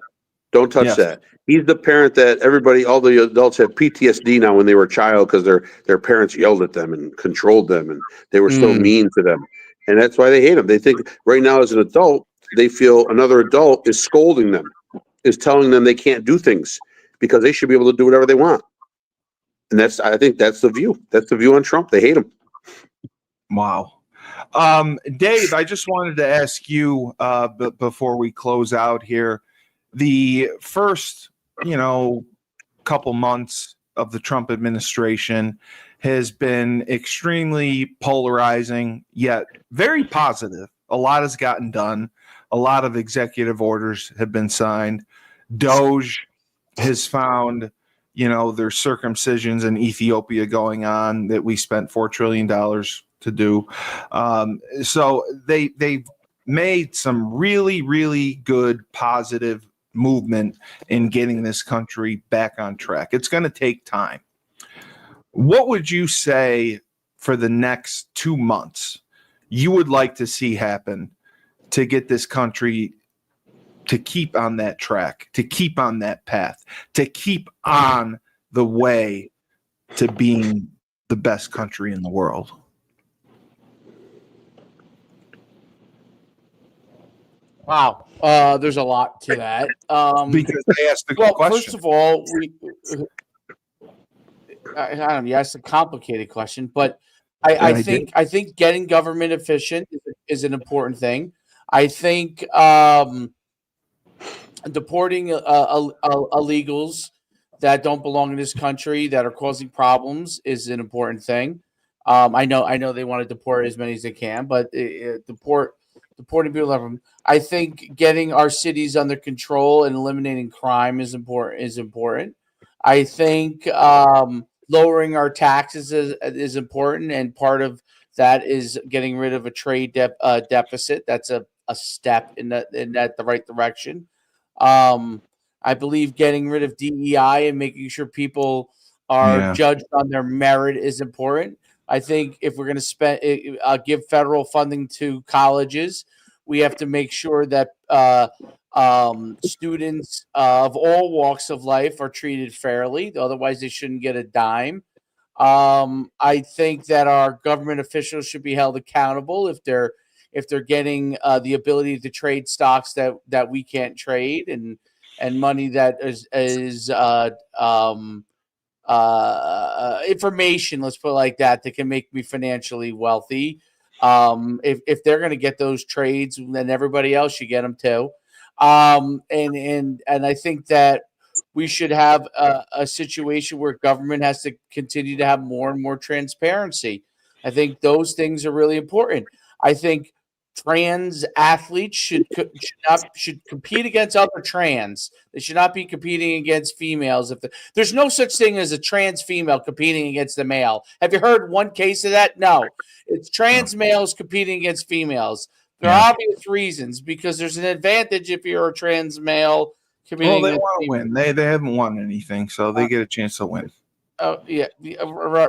don't touch Yes. that. He's the parent that all the adults have PTSD now when they were a child because their parents yelled at them and controlled them and they were so mean to them. And that's why they hate him. They think right now as an adult, they feel another adult is scolding them, is telling them they can't do things because they should be able to do whatever they want. And I think that's the view. That's the view on Trump. They hate him. Wow. Dave, I just wanted to ask you before we close out here, the first, couple months of the Trump administration has been extremely polarizing, yet very positive. A lot has gotten done. A lot of executive orders have been signed. Doge has found, there's circumcisions in Ethiopia going on that we spent $4 trillion to do. So they've made some really, really good positive movement in getting this country back on track. It's going to take time. What would you say for the next 2 months you would like to see happen to get this country to keep on that track, to keep on that path, to keep on the way to being the best country in the world? Wow. There's a lot to that. Because they asked the question. First of all, I don't know, you asked a complicated question, but I think getting government efficient is an important thing. I think deporting illegals that don't belong in this country that are causing problems is an important thing. I know they want to deport as many as they can, but deporting people. I think getting our cities under control and eliminating crime is important. I think lowering our taxes is important, and part of that is getting rid of a trade deficit. That's a step in the right direction. I believe getting rid of DEI and making sure people are judged on their merit is important. I think if we're going to give federal funding to colleges, we have to make sure that students of all walks of life are treated fairly. Otherwise, they shouldn't get a dime. I think that our government officials should be held accountable if they're getting the ability to trade stocks that we can't trade and money that is information, let's put it like that can make me financially wealthy. If they're going to get those trades, then everybody else should get them too. And I think that we should have a situation where government has to continue to have more and more transparency. I think those things are really important. I think trans athletes should compete against other trans. They should not be competing against females. There's no such thing as a trans female competing against a male. Have you heard one case of that? No. It's trans males competing against females. There are obvious reasons, because there's an advantage if you're a trans male competing. Well, they want to win. They haven't won anything, so they get a chance to win. Oh yeah,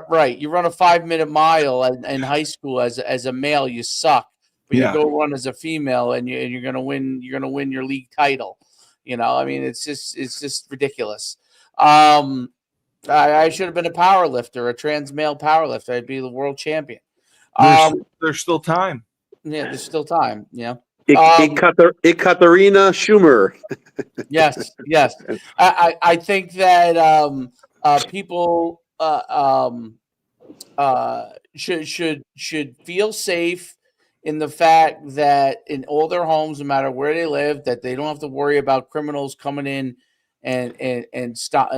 right. You run a 5-minute mile in high school as a male, you suck. But you go run as a female, and you're gonna win. You're gonna win your league title. I mean, it's just ridiculous. I should have been a power lifter, a trans male power lifter. I'd be the world champion. There's still time. Yeah, there's still time. Ekaterina Schumer. Yes. I think that people should feel safe in the fact that in all their homes, no matter where they live, that they don't have to worry about criminals coming in and stop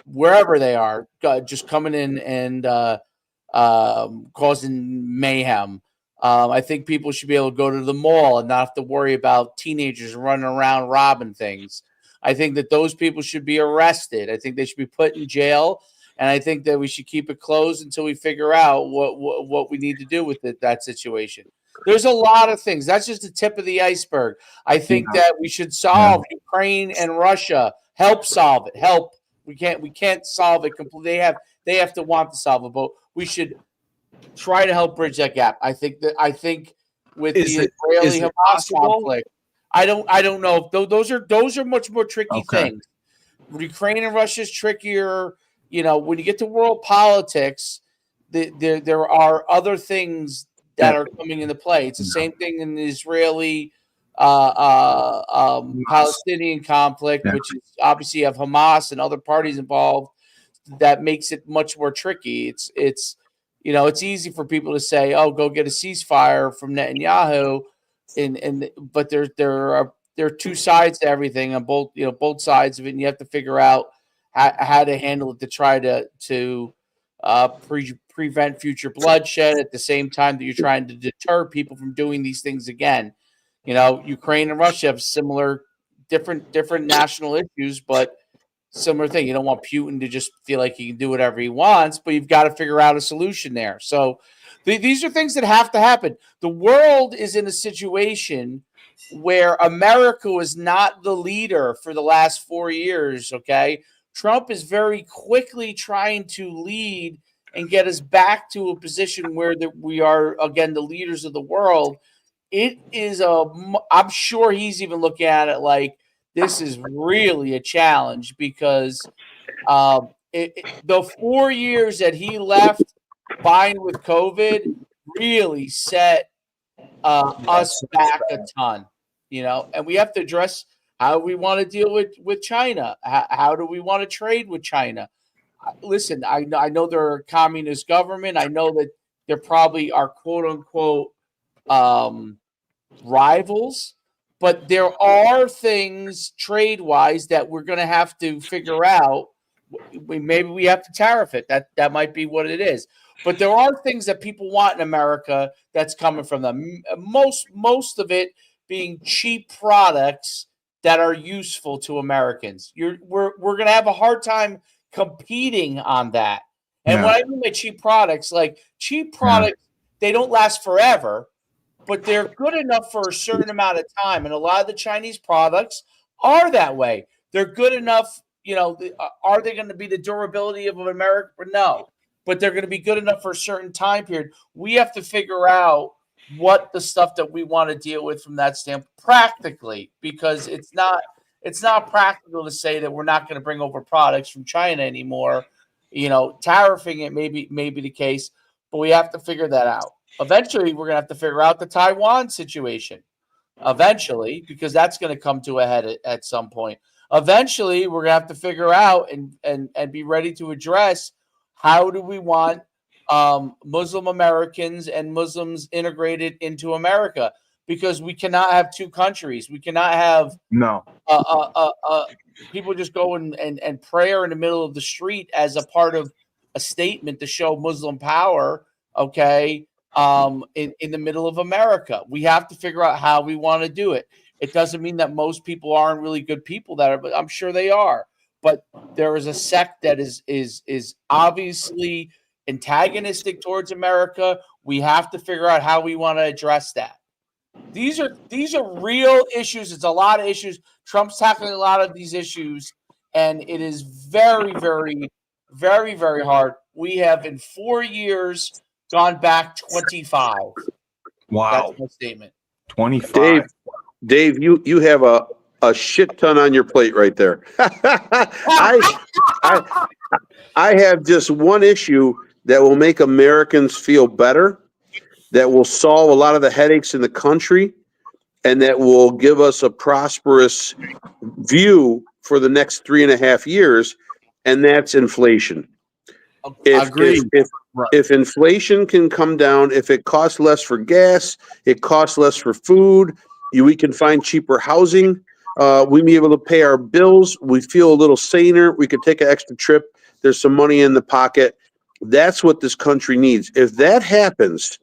wherever they are, just coming in and causing mayhem. I think people should be able to go to the mall and not have to worry about teenagers running around robbing things. I think that those people should be arrested. I think they should be put in jail, and I think that we should keep it closed until we figure out what we need to do with that situation. There's a lot of things. That's just the tip of the iceberg. I think that we should solve Ukraine and Russia. Help solve it. Help. We can't solve it completely. They have to want to solve it, but we should try to help bridge that gap. I think with the Israeli-Hamas conflict, I don't know. Those are much more tricky things. Ukraine and Russia is trickier. When you get to world politics, there are other things that are coming into play. It's the same thing in the Israeli Palestinian conflict, which is obviously you have Hamas and other parties involved. That makes it much more tricky. It's easy for people to say, "Oh, go get a ceasefire from Netanyahu," but there are two sides to everything on both sides of it, and you have to figure out how to handle it to try to prevent future bloodshed at the same time that you're trying to deter people from doing these things again. Ukraine and Russia have similar, different national issues, but similar thing. You don't want Putin to just feel like he can do whatever he wants, but you've got to figure out a solution there. So these are things that have to happen. The world is in a situation where America was not the leader for the last 4 years, okay? Trump is very quickly trying to lead and get us back to a position where we are, again, the leaders of the world. It is I'm sure he's even looking at it like this is really a challenge because the 4 years that he left combined with COVID really set us back a ton, and we have to address how we want to deal with China. How do we want to trade with China? Listen, I know they're a communist government. I know that there probably are quote unquote rivals, but there are things trade wise that we're going to have to figure out. Maybe we have to tariff it. That might be what it is. But there are things that people want in America that's coming from them. Most of it being cheap products that are useful to Americans. We're going to have a hard time competing on that. And what I mean by cheap products, they don't last forever, but they're good enough for a certain amount of time. And a lot of the Chinese products are that way. They're good enough. Are they going to be the durability of America? No, but they're going to be good enough for a certain time period. We have to figure out what the stuff that we want to deal with from that standpoint practically, because it's not practical to say that we're not going to bring over products from China anymore. Tariffing it may be the case, but we have to figure that out. Eventually, we're going to have to figure out the Taiwan situation. Eventually, because that's going to come to a head at some point. Eventually, we're going to have to figure out and be ready to address how do we want Muslim Americans and Muslims integrated into America, because we cannot have two countries. We cannot have people just go and prayer in the middle of the street as a part of a statement to show Muslim power, okay, in the middle of America. We have to figure out how we want to do it. It doesn't mean that most people aren't really good people but I'm sure they are. But there is a sect that is obviously antagonistic towards America. We have to figure out how we want to address that. These are real issues. It's a lot of issues. Trump's tackling a lot of these issues, and it is very, very, very, very hard. We have in 4 years gone back 25. Wow. That's my statement. 25. Dave, you have a shit ton on your plate right there. I have just one issue that will make Americans feel better, that will solve a lot of the headaches in the country, and that will give us a prosperous view for the next 3.5 years, and that's inflation. If if Agreed. if Right. if inflation can come down, if it costs less for gas, it costs less for food, we can find cheaper housing. We be able to pay our bills. We feel a little saner. We could take an extra trip. There's some money in the pocket. That's what this country needs. If that happens,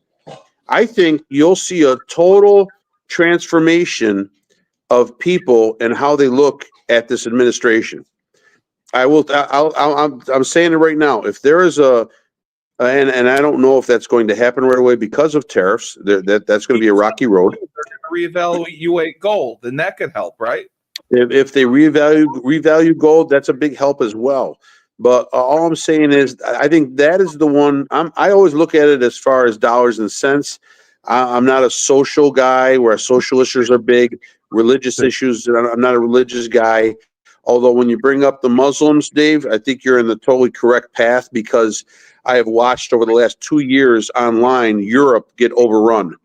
I think you'll see a total transformation of people and how they look at this administration. I'm saying it right now. If there is and I don't know if that's going to happen right away because of tariffs. That's going to be a rocky road. They're going to reevaluate U8 gold, and that could help, right? If they revalue gold, that's a big help as well. But all I'm saying is, I think that is the one. I always look at it as far as dollars and cents. I'm not a social guy where social issues are big. Religious issues, I'm not a religious guy. Although when you bring up the Muslims, Dave, I think you're in the totally correct path, because I have watched over the last 2 years online Europe get overrun.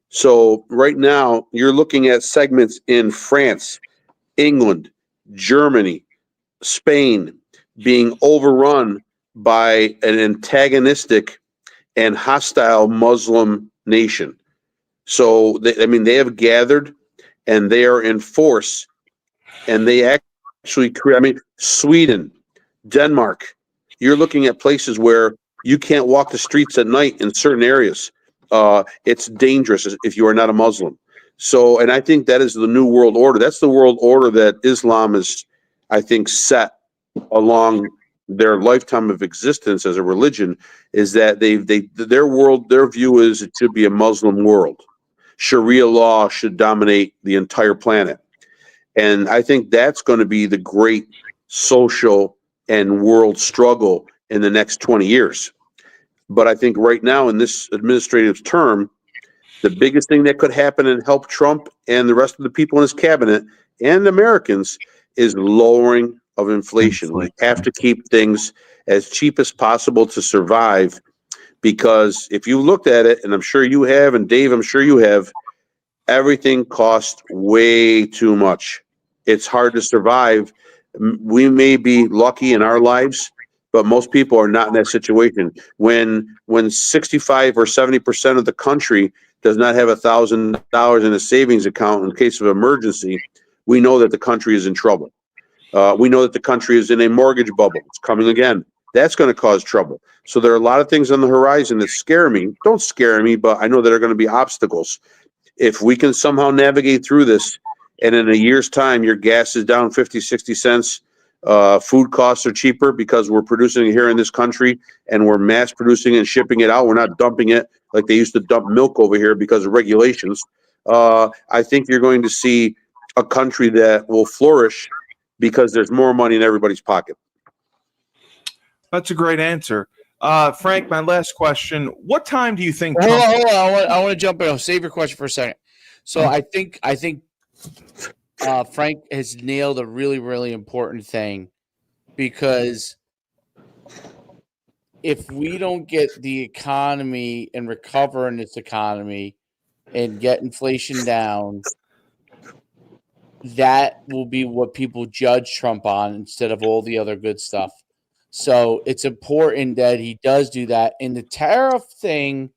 So right now you're looking at segments in France, England, Germany, Spain being overrun by an antagonistic and hostile Muslim nation. So they have gathered, and they are in force, and they actually create. Sweden, Denmark. You're looking at places where you can't walk the streets at night in certain areas. It's dangerous if you are not a Muslim. So, and I think that is the new world order. That's the world order that Islam is, I think, set along their lifetime of existence as a religion. Is that their view is it should be a Muslim world. Sharia law should dominate the entire planet. And I think that's going to be the great social and world struggle in the next 20 years. But I think right now in this administrative term, the biggest thing that could happen and help Trump and the rest of the people in his cabinet and Americans is lowering of inflation. We have to keep things as cheap as possible to survive, because if you looked at it, and I'm sure you have, and Dave, I'm sure you have, everything costs way too much. It's hard to survive. We may be lucky in our lives, but most people are not in that situation. When 65 or 70% of the country does not have $1,000 in a savings account in case of emergency, we know that the country is in trouble. We know that the country is in a mortgage bubble. It's coming again. That's going to cause trouble. So there are a lot of things on the horizon that scare me. Don't scare me, but I know that are going to be obstacles. If we can somehow navigate through this, and in a year's time, your gas is down 50, 60 cents, food costs are cheaper because we're producing it here in this country, and we're mass producing and shipping it out. We're not dumping it like they used to dump milk over here because of regulations. I think you're going to see a country that will flourish because there's more money in everybody's pocket. That's a great answer. Frank, my last question. What time do you think Hold Trump... on. I want to jump in. I'll save your question for a second. So I think Frank has nailed a really, really important thing, because if we don't get the economy and recover in this economy and get inflation down, that will be what people judge Trump on instead of all the other good stuff. So it's important that he does do that. And the tariff thing,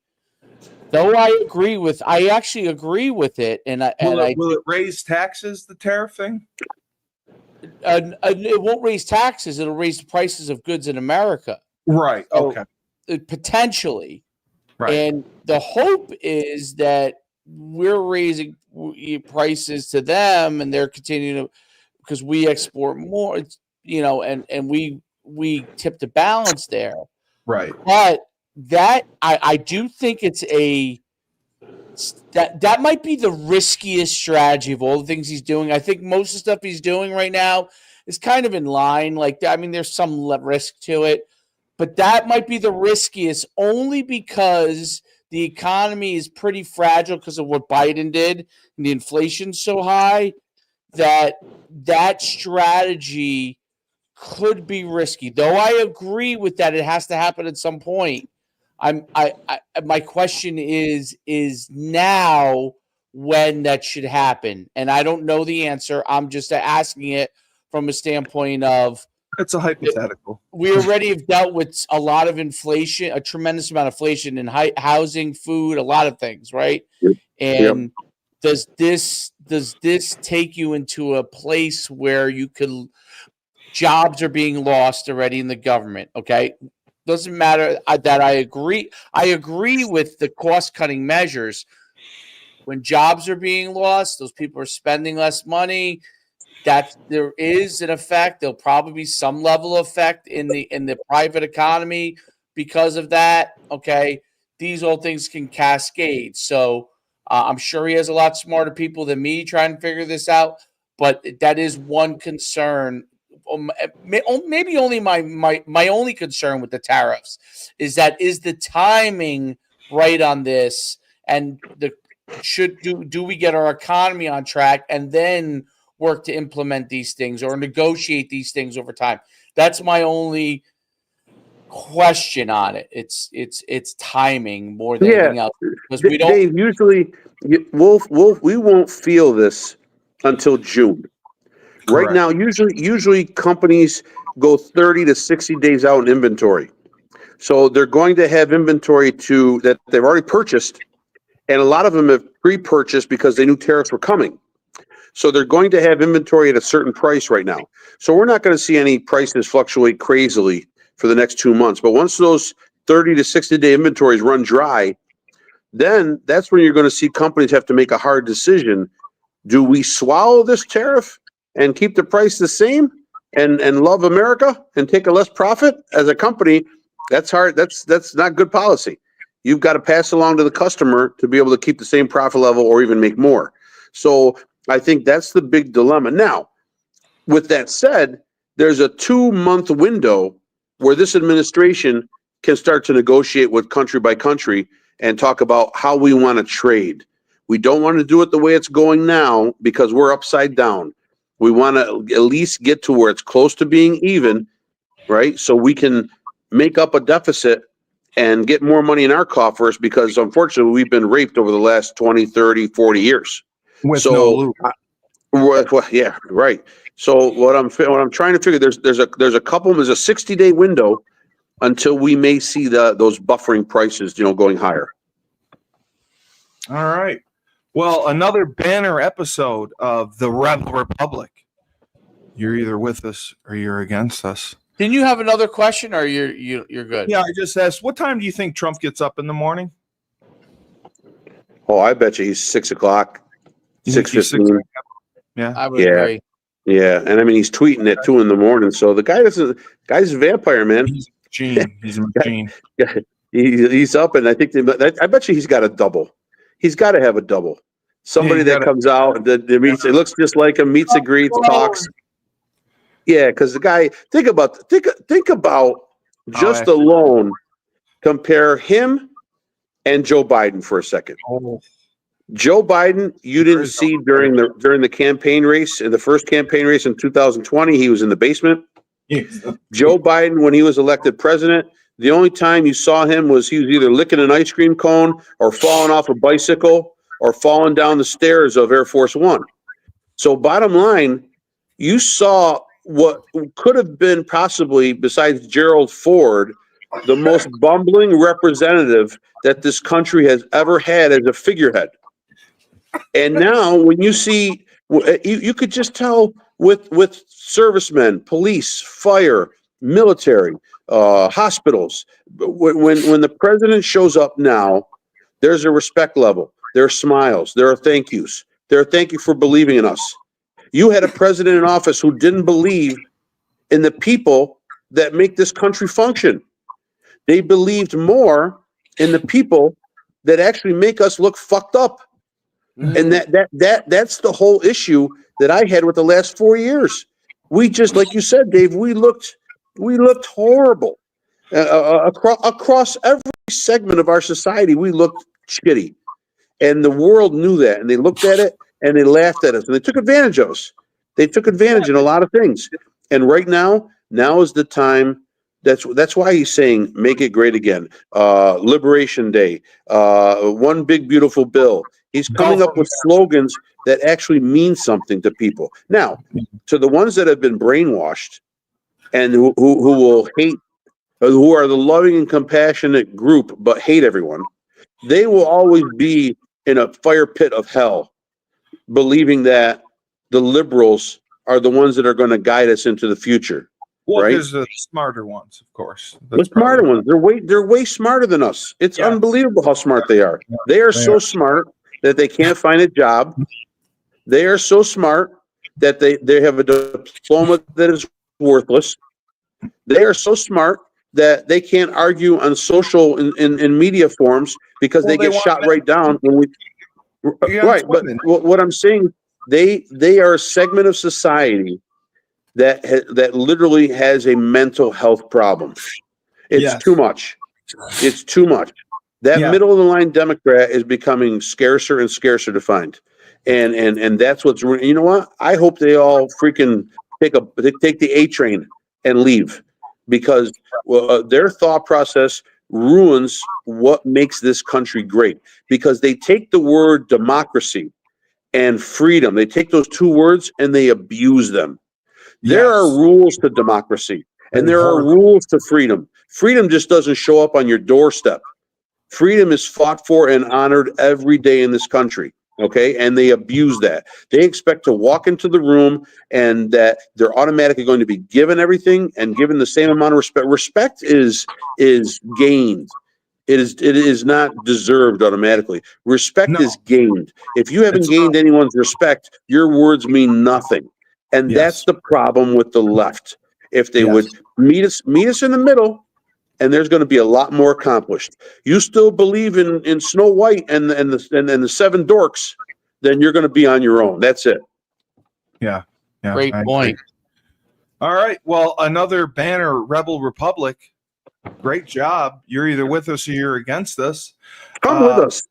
though I actually agree with it. Will it raise taxes, the tariff thing? It won't raise taxes. It'll raise the prices of goods in America. Right. So, Okay. potentially. Right. And the hope is that we're raising prices to them, and they're continuing to, because we export more, and we tip the balance there. Right. But that I do think that might be the riskiest strategy of all the things he's doing. I think most of the stuff he's doing right now is kind of in line. There's some risk to it, but that might be the riskiest, only because the economy is pretty fragile because of what Biden did and the inflation's so high that strategy could be risky. Though I agree with that, it has to happen at some point. My question is now when that should happen, and I don't know the answer. I'm just asking it from a standpoint of it's a hypothetical. We already have dealt with a lot of inflation, a tremendous amount of inflation in housing, food, a lot of things, right? Yep. And does this take you into a place where you could jobs are being lost already in the government? Okay, doesn't matter that I agree. I agree with the cost cutting measures. When jobs are being lost, those people are spending less money. That there is an effect. There'll probably be some level of effect in the private economy because of that. Okay, these all things can cascade. So I'm sure he has a lot smarter people than me trying to figure this out. But that is one concern. Maybe only my only concern with the tariffs is the timing right on this, and do we get our economy on track and then work to implement these things or negotiate these things over time? That's my only question on it. It's timing more than anything else, because we don't. Dave, usually we won't feel this until June. Correct. Right now, usually companies go 30 to 60 days out in inventory. So they're going to have inventory that they've already purchased, and a lot of them have pre-purchased because they knew tariffs were coming. So they're going to have inventory at a certain price right now. So we're not going to see any prices fluctuate crazily for the next 2 months. But once those 30 to 60-day inventories run dry, then that's when you're going to see companies have to make a hard decision. Do we swallow this tariff and keep the price the same and love America and take a less profit? As a company, that's hard. That's not good policy. You've got to pass along to the customer to be able to keep the same profit level or even make more. So I think that's the big dilemma. Now, with that said, there's a 2-month window where this administration can start to negotiate with country by country and talk about how we want to trade. We don't want to do it the way it's going now because we're upside down. We want to at least get to where it's close to being even, right? So we can make up a deficit and get more money in our coffers, because unfortunately we've been raped over the last 20, 30, 40 years. With no loop. Yeah, right. So what I'm trying to figure, there's a 60-day window until we may see those buffering prices, going higher. All right. Well, another banner episode of the Rebel Republic. You're either with us or you're against us. Didn't you have another question, or you're good? Yeah, I just asked, what time do you think Trump gets up in the morning? Oh, I bet you he's 6 o'clock, 6:15. Yeah, I would agree. Yeah, and I mean he's tweeting at 2 a.m. So the guy's a vampire, man. He's a machine. He's a machine. He's up, and I think I bet you he's got a double. He's got to have a double. Somebody that comes out that meets. It looks just like him. Meets and greets, talks. Yeah, because the guy. Think about just alone. Compare him and Joe Biden for a second. Oh. Joe Biden, you didn't see during the campaign race, in the first campaign race in 2020, he was in the basement. Joe Biden, when he was elected president, the only time you saw him was he was either licking an ice cream cone or falling off a bicycle or falling down the stairs of Air Force One. So bottom line, you saw what could have been possibly, besides Gerald Ford, the most bumbling representative that this country has ever had as a figurehead. And now when you see, you could just tell with servicemen, police, fire, military, hospitals, when the president shows up now, there's a respect level. There are smiles. There are thank yous. There are thank you for believing in us. You had a president in office who didn't believe in the people that make this country function. They believed more in the people that actually make us look fucked up. And that's the whole issue that I had with the last 4 years. We just, like you said, Dave, we looked horrible across every segment of our society. We looked shitty, and the world knew that, and they looked at it and they laughed at us and they took advantage of us. They took advantage in a lot of things. And right now is the time. That's why he's saying, make it great again. Liberation Day, one big beautiful bill. He's coming up with slogans that actually mean something to people. Now, to the ones that have been brainwashed and who will hate, who are the loving and compassionate group but hate everyone, they will always be in a fire pit of hell, believing that the liberals are the ones that are going to guide us into the future. Well, right? There's the smarter ones, of course. The smarter ones. They're way smarter than us. It's unbelievable how smart they are. They are so smart that they can't find a job. They are so smart that they have a diploma that is worthless. They are so smart that they can't argue on social in media forums because they get shot right down when we. Right, but what I'm saying, they are a segment of society that literally has a mental health problem. It's too much. It's too much. That middle of the line Democrat is becoming scarcer and scarcer to find, and that's what's. You know what? I hope they all freaking take the A train and leave, because their thought process ruins what makes this country great. Because they take the word democracy and freedom, they take those two words and they abuse them. There are rules to democracy, and there are rules to freedom. Freedom just doesn't show up on your doorstep. Freedom is fought for and honored every day in this country, okay? And they abuse that. They expect to walk into the room and that they're automatically going to be given everything and given the same amount of respect. Respect is gained. It is not deserved automatically. Respect is gained. If you haven't gained anyone's respect, your words mean nothing. And that's the problem with the left. If they would meet us in the middle, and there's going to be a lot more accomplished. You still believe in Snow White and the seven dorks, then you're going to be on your own. That's it. Yeah. Great point. All right. Well, another banner, Rebel Republic. Great job. You're either with us or you're against us. Come with us.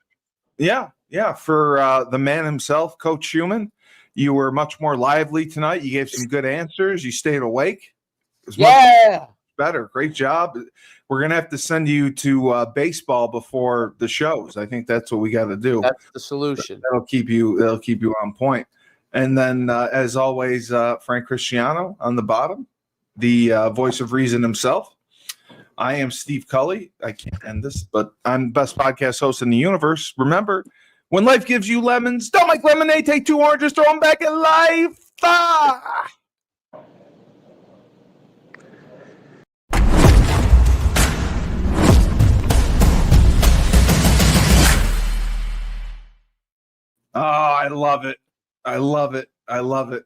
Yeah. For the man himself, Coach Schumann. You were much more lively tonight. You gave some good answers. You stayed awake. It was much better. Great job. We're going to have to send you to baseball before the shows. I think that's what we got to do. That's the solution. That'll keep you on point. And then, as always, Frank Cristiano on the bottom, the voice of reason himself. I am Steve Cully. I can't end this, but I'm the best podcast host in the universe. Remember, when life gives you lemons, don't make lemonade. Take 2 oranges, throw them back in life. Oh, I love it. I love it.